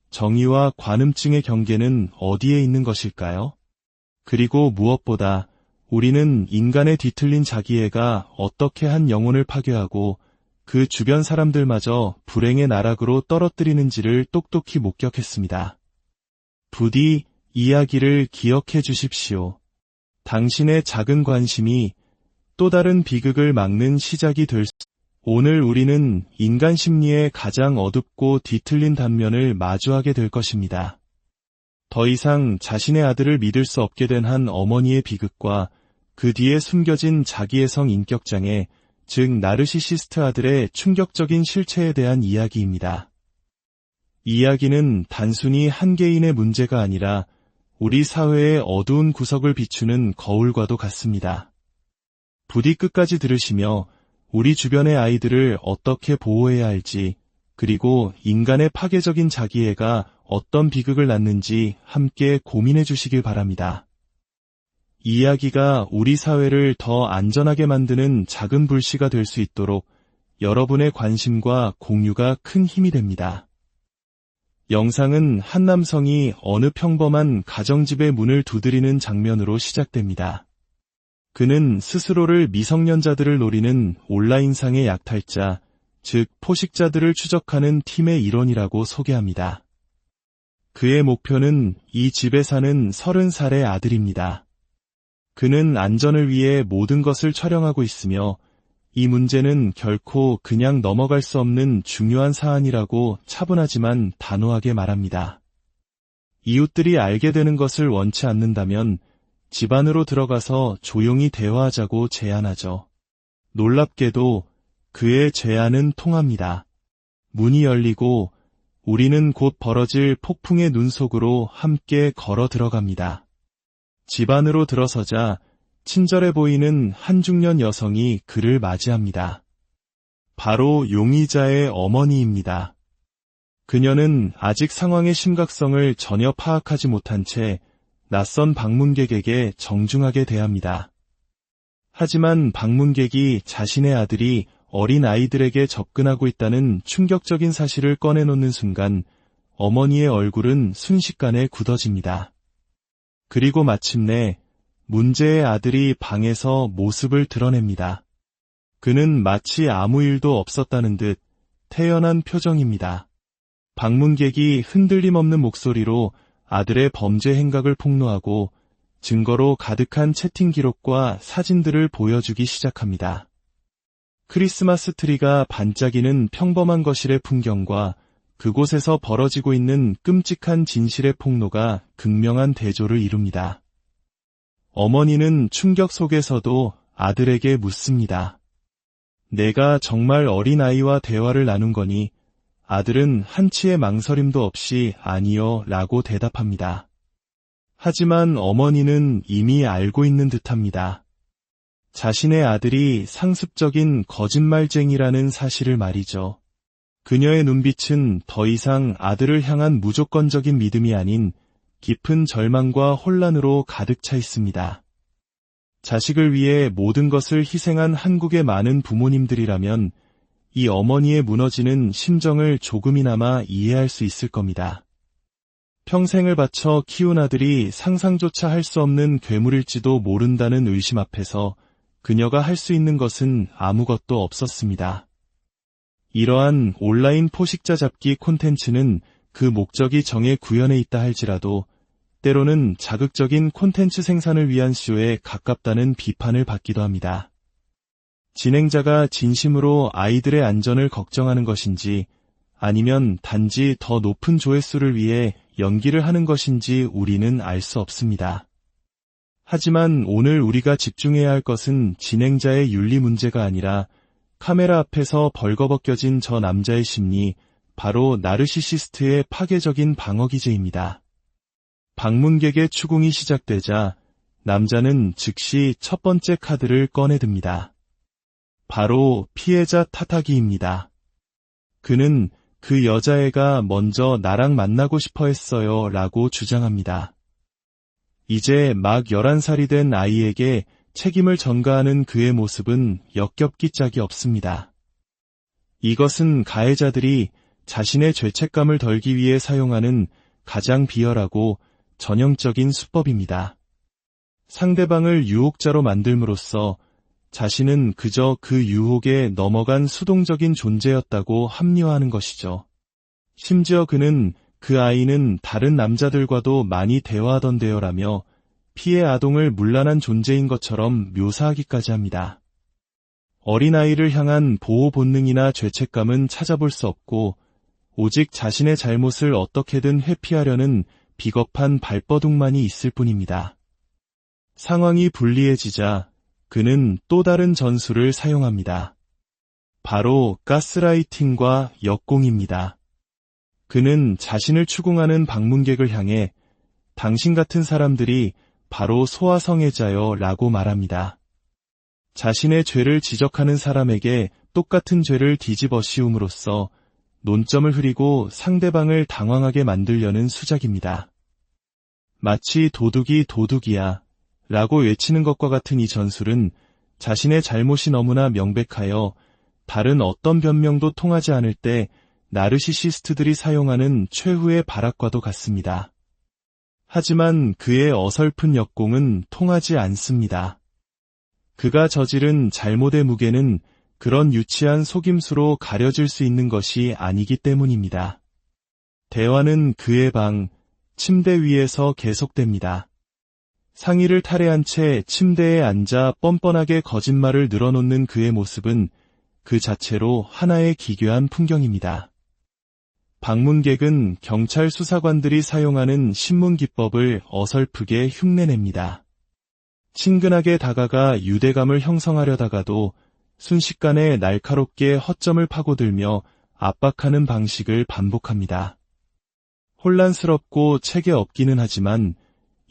정의와 관음증의 경계는 어디에 있는 것일까요? 그리고 무엇보다 우리는 인간의 뒤틀린 자기애가 어떻게 한 영혼을 파괴하고 그 주변 사람들마저 불행의 나락으로 떨어뜨리는지를 똑똑히 목격했습니다. 부디 이야기를 기억해 주십시오. 당신의 작은 관심이 또 다른 비극을 막는 시작이 될 수. 오늘 우리는 인간 심리의 가장 어둡고 뒤틀린 단면을 마주하게 될 것입니다. 더 이상 자신의 아들을 믿을 수 없게 된 한 어머니의 비극과 그 뒤에 숨겨진 자기애성 인격장애, 즉 나르시시스트 아들의 충격적인 실체에 대한 이야기입니다. 이 이야기는 단순히 한 개인의 문제가 아니라 우리 사회의 어두운 구석을 비추는 거울과도 같습니다. 부디 끝까지 들으시며 우리 주변의 아이들을 어떻게 보호해야 할지, 그리고 인간의 파괴적인 자기애가 어떤 비극을 낳는지 함께 고민해 주시길 바랍니다. 이 이야기가 우리 사회를 더 안전하게 만드는 작은 불씨가 될 수 있도록 여러분의 관심과 공유가 큰 힘이 됩니다. 영상은 한 남성이 어느 평범한 가정집의 문을 두드리는 장면으로 시작됩니다. 그는 스스로를 미성년자들을 노리는 온라인상의 약탈자, 즉 포식자들을 추적하는 팀의 일원이라고 소개합니다. 그의 목표는 이 집에 사는 30살의 아들입니다. 그는 안전을 위해 모든 것을 촬영하고 있으며 이 문제는 결코 그냥 넘어갈 수 없는 중요한 사안이라고 차분하지만 단호하게 말합니다. 이웃들이 알게 되는 것을 원치 않는다면 집 안으로 들어가서 조용히 대화하자고 제안하죠. 놀랍게도 그의 제안은 통합니다. 문이 열리고 우리는 곧 벌어질 폭풍의 눈 속으로 함께 걸어 들어갑니다. 집 안으로 들어서자 친절해 보이는 한 중년 여성이 그를 맞이합니다. 바로 용의자의 어머니입니다. 그녀는 아직 상황의 심각성을 전혀 파악하지 못한 채 낯선 방문객에게 정중하게 대합니다. 하지만 방문객이 자신의 아들이 어린 아이들에게 접근하고 있다는 충격적인 사실을 꺼내놓는 순간 어머니의 얼굴은 순식간에 굳어집니다. 그리고 마침내 문제의 아들이 방에서 모습을 드러냅니다. 그는 마치 아무 일도 없었다는 듯 태연한 표정입니다. 방문객이 흔들림 없는 목소리로 아들의 범죄 행각을 폭로하고 증거로 가득한 채팅 기록과 사진들을 보여주기 시작합니다. 크리스마스 트리가 반짝이는 평범한 거실의 풍경과 그곳에서 벌어지고 있는 끔찍한 진실의 폭로가 극명한 대조를 이룹니다. 어머니는 충격 속에서도 아들에게 묻습니다. 내가 정말 어린아이와 대화를 나눈 거니? 아들은 한치의 망설임도 없이 아니요 라고 대답합니다. 하지만 어머니는 이미 알고 있는 듯합니다. 자신의 아들이 상습적인 거짓말쟁이라는 사실을 말이죠. 그녀의 눈빛은 더 이상 아들을 향한 무조건적인 믿음이 아닌 깊은 절망과 혼란으로 가득 차 있습니다. 자식을 위해 모든 것을 희생한 한국의 많은 부모님들이라면 이 어머니의 무너지는 심정을 조금이나마 이해할 수 있을 겁니다. 평생을 바쳐 키운 아들이 상상조차 할 수 없는 괴물일지도 모른다는 의심 앞에서 그녀가 할 수 있는 것은 아무것도 없었습니다. 이러한 온라인 포식자 잡기 콘텐츠는 그 목적이 정해 구현해 있다 할지라도 때로는 자극적인 콘텐츠 생산을 위한 쇼에 가깝다는 비판을 받기도 합니다. 진행자가 진심으로 아이들의 안전을 걱정하는 것인지 아니면 단지 더 높은 조회수를 위해 연기를 하는 것인지 우리는 알 수 없습니다. 하지만 오늘 우리가 집중해야 할 것은 진행자의 윤리 문제가 아니라 카메라 앞에서 벌거벗겨진 저 남자의 심리, 바로 나르시시스트의 파괴적인 방어 기제입니다. 방문객의 추궁이 시작되자 남자는 즉시 첫 번째 카드를 꺼내듭니다. 바로 피해자 탓하기입니다. 그는 그 여자애가 먼저 나랑 만나고 싶어 했어요 라고 주장합니다. 이제 막 11살이 된 아이에게 책임을 전가하는 그의 모습은 역겹기 짝이 없습니다. 이것은 가해자들이 자신의 죄책감을 덜기 위해 사용하는 가장 비열하고 전형적인 수법입니다. 상대방을 유혹자로 만들므로써 자신은 그저 그 유혹에 넘어간 수동적인 존재였다고 합리화하는 것이죠. 심지어 그는 그 아이는 다른 남자들과도 많이 대화하던데요 라며 피해 아동을 문란한 존재인 것처럼 묘사하기까지 합니다. 어린아이를 향한 보호 본능이나 죄책감은 찾아볼 수 없고 오직 자신의 잘못을 어떻게든 회피하려는 비겁한 발버둥만이 있을 뿐입니다. 상황이 불리해지자 그는 또 다른 전술을 사용합니다. 바로 가스라이팅과 역공입니다. 그는 자신을 추궁하는 방문객을 향해 당신 같은 사람들이 바로 소아성애자요 라고 말합니다. 자신의 죄를 지적하는 사람에게 똑같은 죄를 뒤집어 씌움으로써 논점을 흐리고 상대방을 당황하게 만들려는 수작입니다. 마치 도둑이 도둑이야 라고 외치는 것과 같은 이 전술은 자신의 잘못이 너무나 명백하여 다른 어떤 변명도 통하지 않을 때 나르시시스트들이 사용하는 최후의 발악과도 같습니다. 하지만 그의 어설픈 역공은 통하지 않습니다. 그가 저지른 잘못의 무게는 그런 유치한 속임수로 가려질 수 있는 것이 아니기 때문입니다. 대화는 그의 방, 침대 위에서 계속됩니다. 상의를 탈의한 채 침대에 앉아 뻔뻔하게 거짓말을 늘어놓는 그의 모습은 그 자체로 하나의 기괴한 풍경입니다. 방문객은 경찰 수사관들이 사용하는 신문 기법을 어설프게 흉내냅니다. 친근하게 다가가 유대감을 형성하려다가도 순식간에 날카롭게 허점을 파고들며 압박하는 방식을 반복합니다. 혼란스럽고 책에 없기는 하지만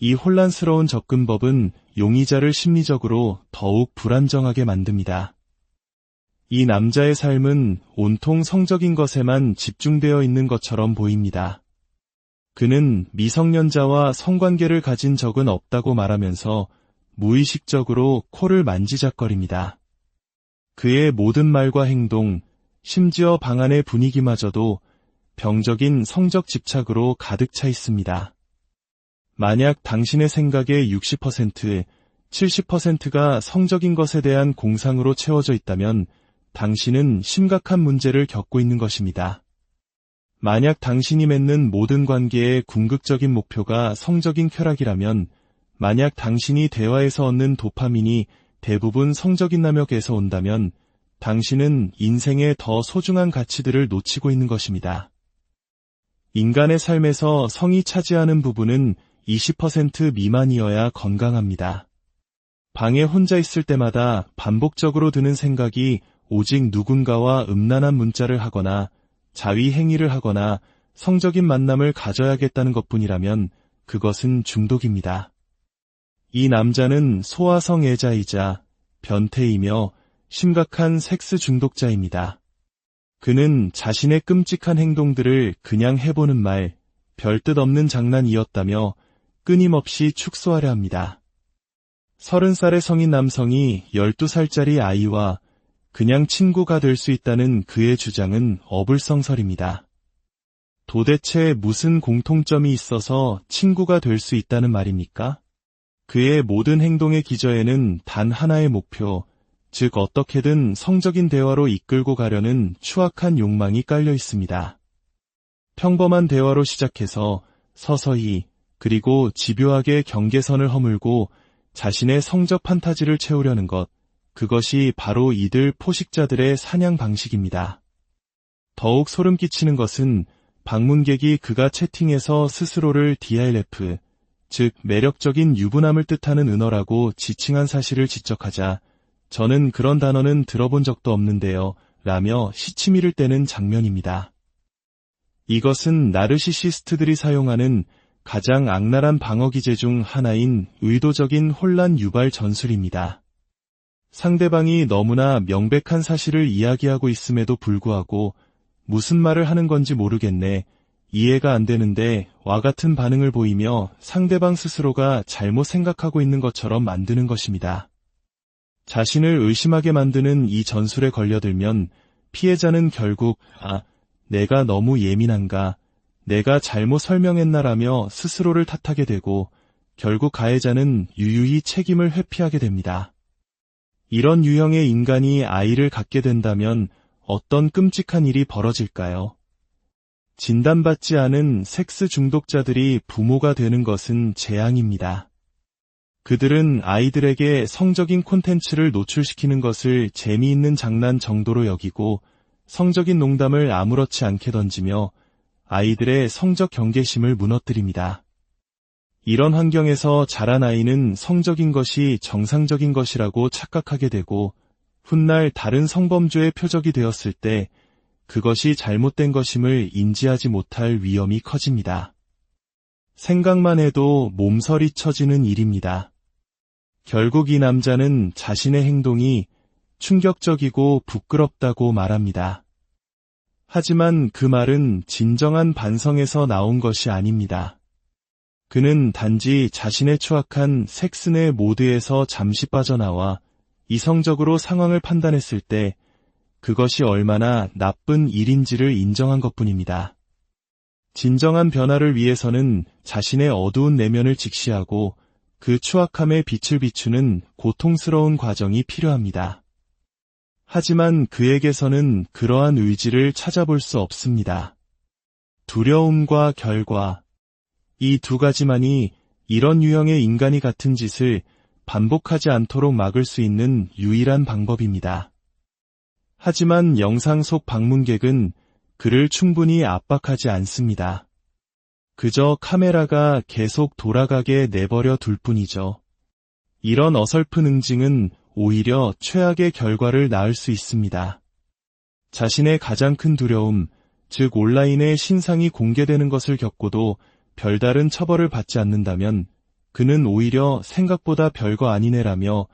이 혼란스러운 접근법은 용의자를 심리적으로 더욱 불안정하게 만듭니다. 이 남자의 삶은 온통 성적인 것에만 집중되어 있는 것처럼 보입니다. 그는 미성년자와 성관계를 가진 적은 없다고 말하면서 무의식적으로 코를 만지작거립니다. 그의 모든 말과 행동, 심지어 방 안의 분위기마저도 병적인 성적 집착으로 가득 차 있습니다. 만약 당신의 생각의 60%, 70%가 성적인 것에 대한 공상으로 채워져 있다면 당신은 심각한 문제를 겪고 있는 것입니다. 만약 당신이 맺는 모든 관계의 궁극적인 목표가 성적인 쾌락이라면, 만약 당신이 대화에서 얻는 도파민이 대부분 성적인 남욕에서 온다면, 당신은 인생의 더 소중한 가치들을 놓치고 있는 것입니다. 인간의 삶에서 성이 차지하는 부분은 20% 미만이어야 건강합니다. 방에 혼자 있을 때마다 반복적으로 드는 생각이 오직 누군가와 음란한 문자를 하거나 자위 행위를 하거나 성적인 만남을 가져야겠다는 것뿐이라면 그것은 중독입니다. 이 남자는 소아성애자이자 변태이며 심각한 섹스 중독자입니다. 그는 자신의 끔찍한 행동들을 그냥 해보는 말, 별뜻 없는 장난이었다며 끊임없이 축소하려 합니다. 30살의 성인 남성이 12살짜리 아이와 그냥 친구가 될 수 있다는 그의 주장은 어불성설입니다. 도대체 무슨 공통점이 있어서 친구가 될 수 있다는 말입니까? 그의 모든 행동의 기저에는 단 하나의 목표, 즉 어떻게든 성적인 대화로 이끌고 가려는 추악한 욕망이 깔려 있습니다. 평범한 대화로 시작해서 서서히 그리고 집요하게 경계선을 허물고 자신의 성적 판타지를 채우려는 것, 그것이 바로 이들 포식자들의 사냥 방식입니다. 더욱 소름 끼치는 것은 방문객이 그가 채팅에서 스스로를 DILF, 즉 매력적인 유부남을 뜻하는 은어라고 지칭한 사실을 지적하자 저는 그런 단어는 들어본 적도 없는데요 라며 시치미를 떼는 장면입니다. 이것은 나르시시스트들이 사용하는 가장 악랄한 방어 기제 중 하나인 의도적인 혼란 유발 전술입니다. 상대방이 너무나 명백한 사실을 이야기하고 있음에도 불구하고 무슨 말을 하는 건지 모르겠네, 이해가 안 되는데 와 같은 반응을 보이며 상대방 스스로가 잘못 생각하고 있는 것처럼 만드는 것입니다. 자신을 의심하게 만드는 이 전술에 걸려들면 피해자는 결국 내가 너무 예민한가, 내가 잘못 설명했나라며 스스로를 탓하게 되고 결국 가해자는 유유히 책임을 회피하게 됩니다. 이런 유형의 인간이 아이를 갖게 된다면 어떤 끔찍한 일이 벌어질까요? 진단받지 않은 섹스 중독자들이 부모가 되는 것은 재앙입니다. 그들은 아이들에게 성적인 콘텐츠를 노출시키는 것을 재미있는 장난 정도로 여기고 성적인 농담을 아무렇지 않게 던지며 아이들의 성적 경계심을 무너뜨립니다. 이런 환경에서 자란 아이는 성적인 것이 정상적인 것이라고 착각하게 되고 훗날 다른 성범죄의 표적이 되었을 때 그것이 잘못된 것임을 인지하지 못할 위험이 커집니다. 생각만 해도 몸서리 쳐지는 일입니다. 결국 이 남자는 자신의 행동이 충격적이고 부끄럽다고 말합니다. 하지만 그 말은 진정한 반성에서 나온 것이 아닙니다. 그는 단지 자신의 추악한 섹스 내 모드에서 잠시 빠져나와 이성적으로 상황을 판단했을 때 그것이 얼마나 나쁜 일인지를 인정한 것뿐입니다. 진정한 변화를 위해서는 자신의 어두운 내면을 직시하고 그 추악함에 빛을 비추는 고통스러운 과정이 필요합니다. 하지만 그에게서는 그러한 의지를 찾아볼 수 없습니다. 두려움과 결과, 이 두 가지만이 이런 유형의 인간이 같은 짓을 반복하지 않도록 막을 수 있는 유일한 방법입니다. 하지만 영상 속 방문객은 그를 충분히 압박하지 않습니다. 그저 카메라가 계속 돌아가게 내버려 둘 뿐이죠. 이런 어설픈 응징은 오히려 최악의 결과를 낳을 수 있습니다. 자신의 가장 큰 두려움, 즉 온라인에 신상이 공개되는 것을 겪고도 별다른 처벌을 받지 않는다면 그는 오히려 생각보다 별거 아니네라며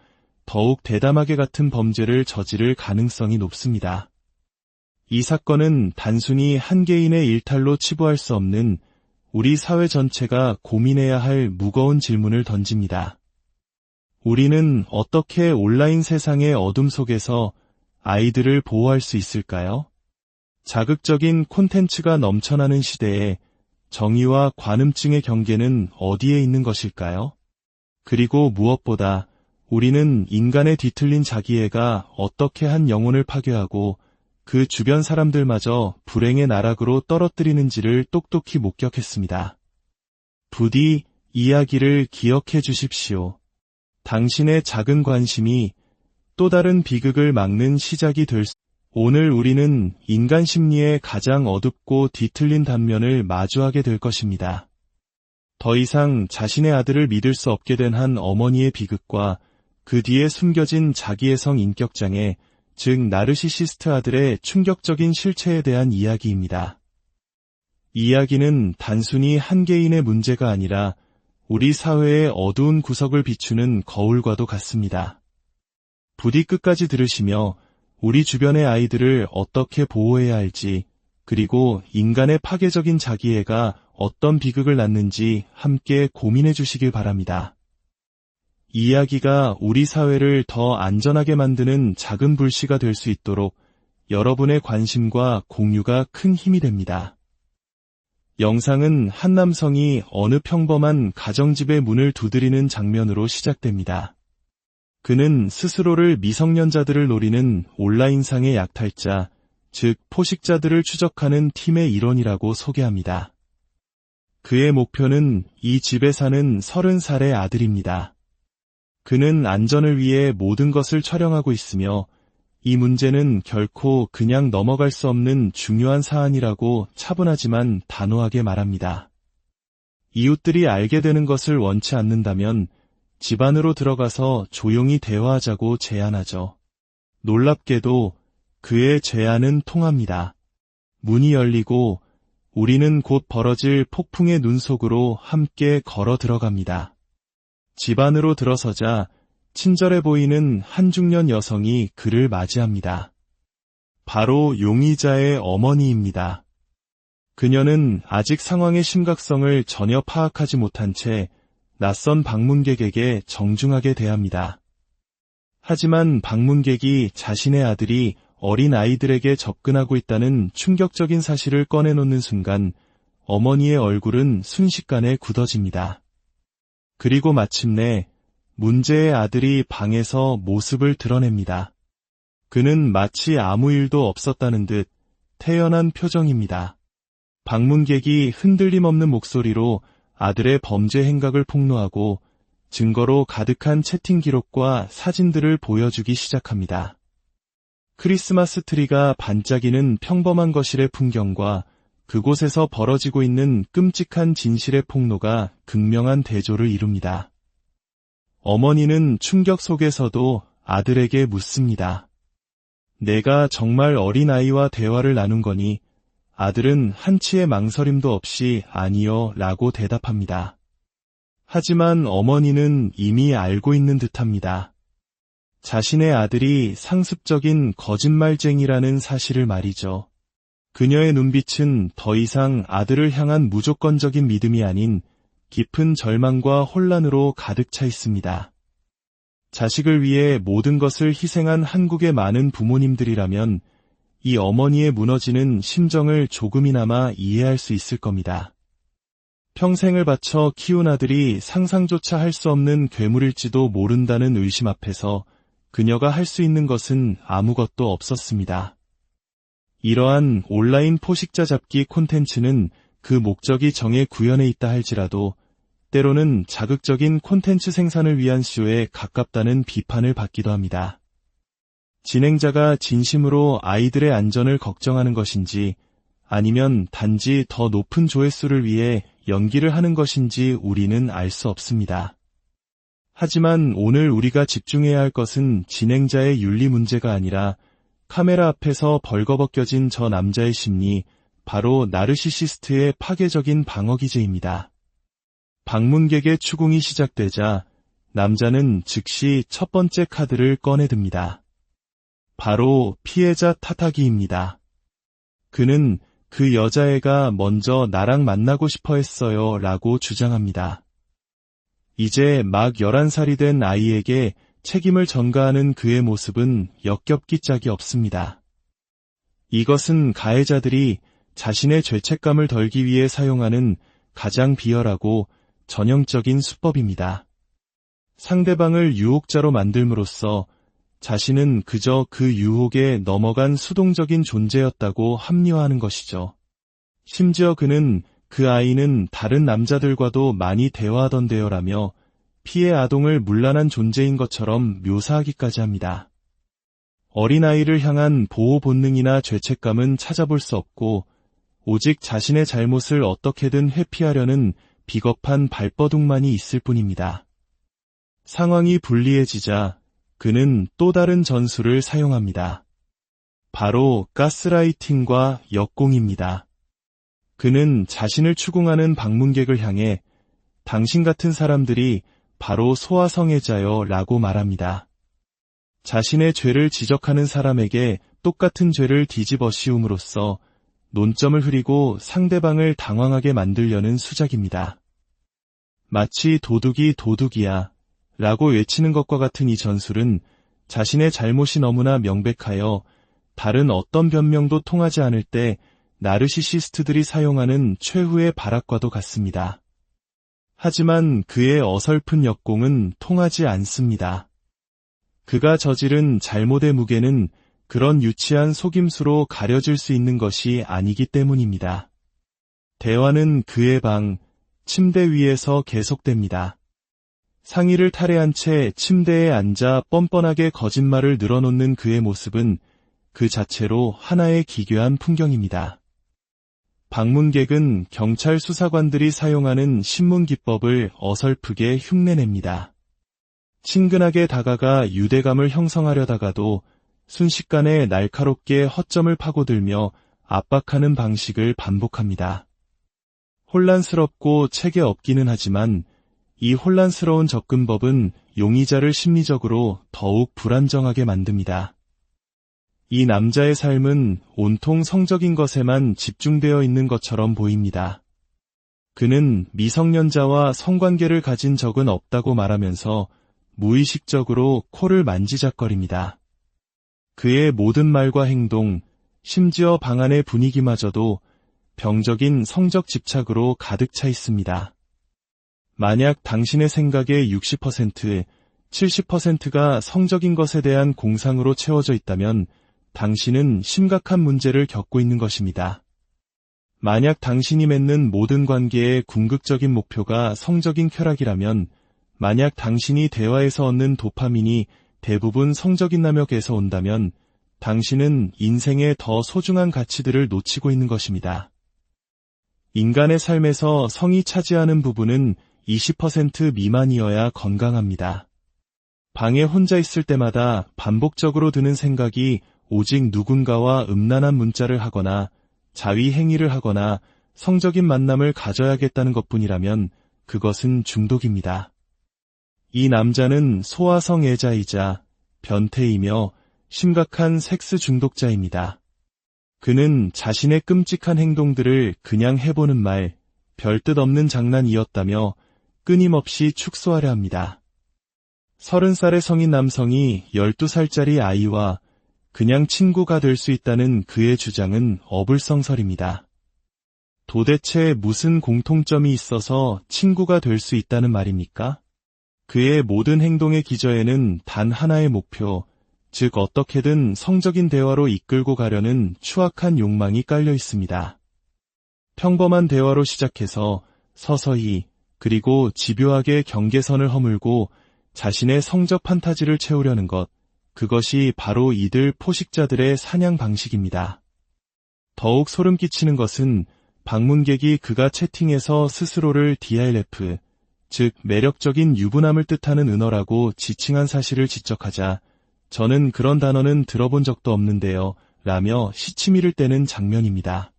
더욱 대담하게 같은 범죄를 저지를 가능성이 높습니다. 이 사건은 단순히 한 개인의 일탈로 치부할 수 없는 우리 사회 전체가 고민해야 할 무거운 질문을 던집니다. 우리는 어떻게 온라인 세상의 어둠 속에서 아이들을 보호할 수 있을까요? 자극적인 콘텐츠가 넘쳐나는 시대에 정의와 관음증의 경계는 어디에 있는 것일까요? 그리고 무엇보다 우리는 인간의 뒤틀린 자기애가 어떻게 한 영혼을 파괴하고 그 주변 사람들마저 불행의 나락으로 떨어뜨리는지를 똑똑히 목격했습니다. 부디 이야기를 기억해 주십시오. 당신의 작은 관심이 또 다른 비극을 막는 시작이 될 수. 오늘 우리는 인간 심리의 가장 어둡고 뒤틀린 단면을 마주하게 될 것입니다. 더 이상 자신의 아들을 믿을 수 없게 된 한 어머니의 비극과 그 뒤에 숨겨진 자기애성 인격장애, 즉 나르시시스트 아들의 충격적인 실체에 대한 이야기입니다. 이 이야기는 단순히 한 개인의 문제가 아니라 우리 사회의 어두운 구석을 비추는 거울과도 같습니다. 부디 끝까지 들으시며 우리 주변의 아이들을 어떻게 보호해야 할지, 그리고 인간의 파괴적인 자기애가 어떤 비극을 낳는지 함께 고민해 주시길 바랍니다. 이 이야기가 우리 사회를 더 안전하게 만드는 작은 불씨가 될 수 있도록 여러분의 관심과 공유가 큰 힘이 됩니다. 영상은 한 남성이 어느 평범한 가정집의 문을 두드리는 장면으로 시작됩니다. 그는 스스로를 미성년자들을 노리는 온라인상의 약탈자, 즉 포식자들을 추적하는 팀의 일원이라고 소개합니다. 그의 목표는 이 집에 사는 30살의 아들입니다. 그는 안전을 위해 모든 것을 촬영하고 있으며 이 문제는 결코 그냥 넘어갈 수 없는 중요한 사안이라고 차분하지만 단호하게 말합니다. 이웃들이 알게 되는 것을 원치 않는다면 집 안으로 들어가서 조용히 대화하자고 제안하죠. 놀랍게도 그의 제안은 통합니다. 문이 열리고 우리는 곧 벌어질 폭풍의 눈 속으로 함께 걸어 들어갑니다. 집 안으로 들어서자 친절해 보이는 한 중년 여성이 그를 맞이합니다. 바로 용의자의 어머니입니다. 그녀는 아직 상황의 심각성을 전혀 파악하지 못한 채 낯선 방문객에게 정중하게 대합니다. 하지만 방문객이 자신의 아들이 어린 아이들에게 접근하고 있다는 충격적인 사실을 꺼내놓는 순간 어머니의 얼굴은 순식간에 굳어집니다. 그리고 마침내 문제의 아들이 방에서 모습을 드러냅니다. 그는 마치 아무 일도 없었다는 듯 태연한 표정입니다. 방문객이 흔들림 없는 목소리로 아들의 범죄 행각을 폭로하고 증거로 가득한 채팅 기록과 사진들을 보여주기 시작합니다. 크리스마스 트리가 반짝이는 평범한 거실의 풍경과 그곳에서 벌어지고 있는 끔찍한 진실의 폭로가 극명한 대조를 이룹니다. 어머니는 충격 속에서도 아들에게 묻습니다. 내가 정말 어린아이와 대화를 나눈 거니? 아들은 한치의 망설임도 없이 아니요 라고 대답합니다. 하지만 어머니는 이미 알고 있는 듯합니다. 자신의 아들이 상습적인 거짓말쟁이라는 사실을 말이죠. 그녀의 눈빛은 더 이상 아들을 향한 무조건적인 믿음이 아닌 깊은 절망과 혼란으로 가득 차 있습니다. 자식을 위해 모든 것을 희생한 한국의 많은 부모님들이라면 이 어머니의 무너지는 심정을 조금이나마 이해할 수 있을 겁니다. 평생을 바쳐 키운 아들이 상상조차 할 수 없는 괴물일지도 모른다는 의심 앞에서 그녀가 할 수 있는 것은 아무것도 없었습니다. 이러한 온라인 포식자 잡기 콘텐츠는 그 목적이 정해 구현해 있다 할지라도 때로는 자극적인 콘텐츠 생산을 위한 쇼에 가깝다는 비판을 받기도 합니다. 진행자가 진심으로 아이들의 안전을 걱정하는 것인지 아니면 단지 더 높은 조회수를 위해 연기를 하는 것인지 우리는 알 수 없습니다. 하지만 오늘 우리가 집중해야 할 것은 진행자의 윤리 문제가 아니라 카메라 앞에서 벌거벗겨진 저 남자의 심리, 바로 나르시시스트의 파괴적인 방어기제입니다. 방문객의 추궁이 시작되자 남자는 즉시 첫 번째 카드를 꺼내듭니다. 바로 피해자 탓하기입니다. 그는 그 여자애가 먼저 나랑 만나고 싶어 했어요 라고 주장합니다. 이제 막 11살이 된 아이에게 책임을 전가하는 그의 모습은 역겹기 짝이 없습니다. 이것은 가해자들이 자신의 죄책감을 덜기 위해 사용하는 가장 비열하고 전형적인 수법입니다. 상대방을 유혹자로 만들므로써 자신은 그저 그 유혹에 넘어간 수동적인 존재였다고 합리화하는 것이죠. 심지어 그는 그 아이는 다른 남자들과도 많이 대화하던데요라며 피해 아동을 문란한 존재인 것처럼 묘사하기까지 합니다. 어린아이를 향한 보호 본능이나 죄책감은 찾아볼 수 없고 오직 자신의 잘못을 어떻게든 회피하려는 비겁한 발버둥만이 있을 뿐입니다. 상황이 불리해지자 그는 또 다른 전술을 사용합니다. 바로 가스라이팅과 역공입니다. 그는 자신을 추궁하는 방문객을 향해 당신 같은 사람들이 바로 소아성애자요 라고 말합니다. 자신의 죄를 지적하는 사람에게 똑같은 죄를 뒤집어 씌움으로써 논점을 흐리고 상대방을 당황하게 만들려는 수작입니다. 마치 도둑이 도둑이야 라고 외치는 것과 같은 이 전술은 자신의 잘못이 너무나 명백하여 다른 어떤 변명도 통하지 않을 때 나르시시스트들이 사용하는 최후의 발악과도 같습니다. 하지만 그의 어설픈 역공은 통하지 않습니다. 그가 저지른 잘못의 무게는 그런 유치한 속임수로 가려질 수 있는 것이 아니기 때문입니다. 대화는 그의 방, 침대 위에서 계속됩니다. 상의를 탈의한 채 침대에 앉아 뻔뻔하게 거짓말을 늘어놓는 그의 모습은 그 자체로 하나의 기괴한 풍경입니다. 방문객은 경찰 수사관들이 사용하는 신문 기법을 어설프게 흉내냅니다. 친근하게 다가가 유대감을 형성하려다가도 순식간에 날카롭게 허점을 파고들며 압박하는 방식을 반복합니다. 혼란스럽고 책에 없기는 하지만 이 혼란스러운 접근법은 용의자를 심리적으로 더욱 불안정하게 만듭니다. 이 남자의 삶은 온통 성적인 것에만 집중되어 있는 것처럼 보입니다. 그는 미성년자와 성관계를 가진 적은 없다고 말하면서 무의식적으로 코를 만지작거립니다. 그의 모든 말과 행동, 심지어 방 안의 분위기마저도 병적인 성적 집착으로 가득 차 있습니다. 만약 당신의 생각의 60%, 70%가 성적인 것에 대한 공상으로 채워져 있다면 당신은 심각한 문제를 겪고 있는 것입니다. 만약 당신이 맺는 모든 관계의 궁극적인 목표가 성적인 쾌락이라면, 만약 당신이 대화에서 얻는 도파민이 대부분 성적인 남역에서 온다면 당신은 인생의 더 소중한 가치들을 놓치고 있는 것입니다. 인간의 삶에서 성이 차지하는 부분은 20% 미만이어야 건강합니다. 방에 혼자 있을 때마다 반복적으로 드는 생각이 오직 누군가와 음란한 문자를 하거나 자위 행위를 하거나 성적인 만남을 가져야겠다는 것뿐이라면 그것은 중독입니다. 이 남자는 소아성애자이자 변태이며 심각한 섹스 중독자입니다. 그는 자신의 끔찍한 행동들을 그냥 해보는 말, 별뜻 없는 장난이었다며 끊임없이 축소하려 합니다. 30살의 성인 남성이 12살짜리 아이와 그냥 친구가 될 수 있다는 그의 주장은 어불성설입니다. 도대체 무슨 공통점이 있어서 친구가 될 수 있다는 말입니까? 그의 모든 행동의 기저에는 단 하나의 목표, 즉 어떻게든 성적인 대화로 이끌고 가려는 추악한 욕망이 깔려 있습니다. 평범한 대화로 시작해서 서서히 그리고 집요하게 경계선을 허물고 자신의 성적 판타지를 채우려는 것, 그것이 바로 이들 포식자들의 사냥 방식입니다. 더욱 소름 끼치는 것은 방문객이 그가 채팅에서 스스로를 DILF, 즉 매력적인 유부남을 뜻하는 은어라고 지칭한 사실을 지적하자 저는 그런 단어는 들어본 적도 없는데요 라며 시치미를 떼는 장면입니다.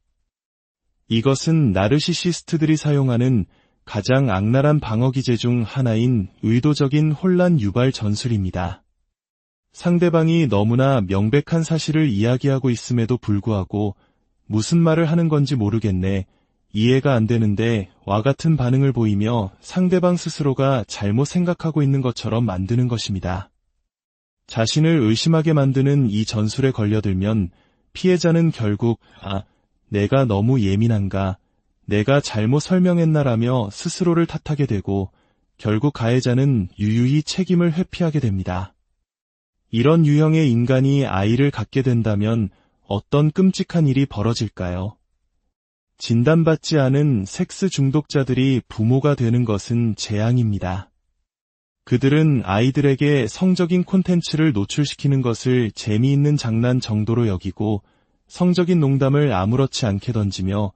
이것은 나르시시스트들이 사용하는 가장 악랄한 방어 기제 중 하나인 의도적인 혼란 유발 전술입니다. 상대방이 너무나 명백한 사실을 이야기하고 있음에도 불구하고 무슨 말을 하는 건지 모르겠네, 이해가 안 되는데 와 같은 반응을 보이며 상대방 스스로가 잘못 생각하고 있는 것처럼 만드는 것입니다. 자신을 의심하게 만드는 이 전술에 걸려들면 피해자는 결국 내가 너무 예민한가, 내가 잘못 설명했나라며 스스로를 탓하게 되고 결국 가해자는 유유히 책임을 회피하게 됩니다. 이런 유형의 인간이 아이를 갖게 된다면 어떤 끔찍한 일이 벌어질까요? 진단받지 않은 섹스 중독자들이 부모가 되는 것은 재앙입니다. 그들은 아이들에게 성적인 콘텐츠를 노출시키는 것을 재미있는 장난 정도로 여기고 성적인 농담을 아무렇지 않게 던지며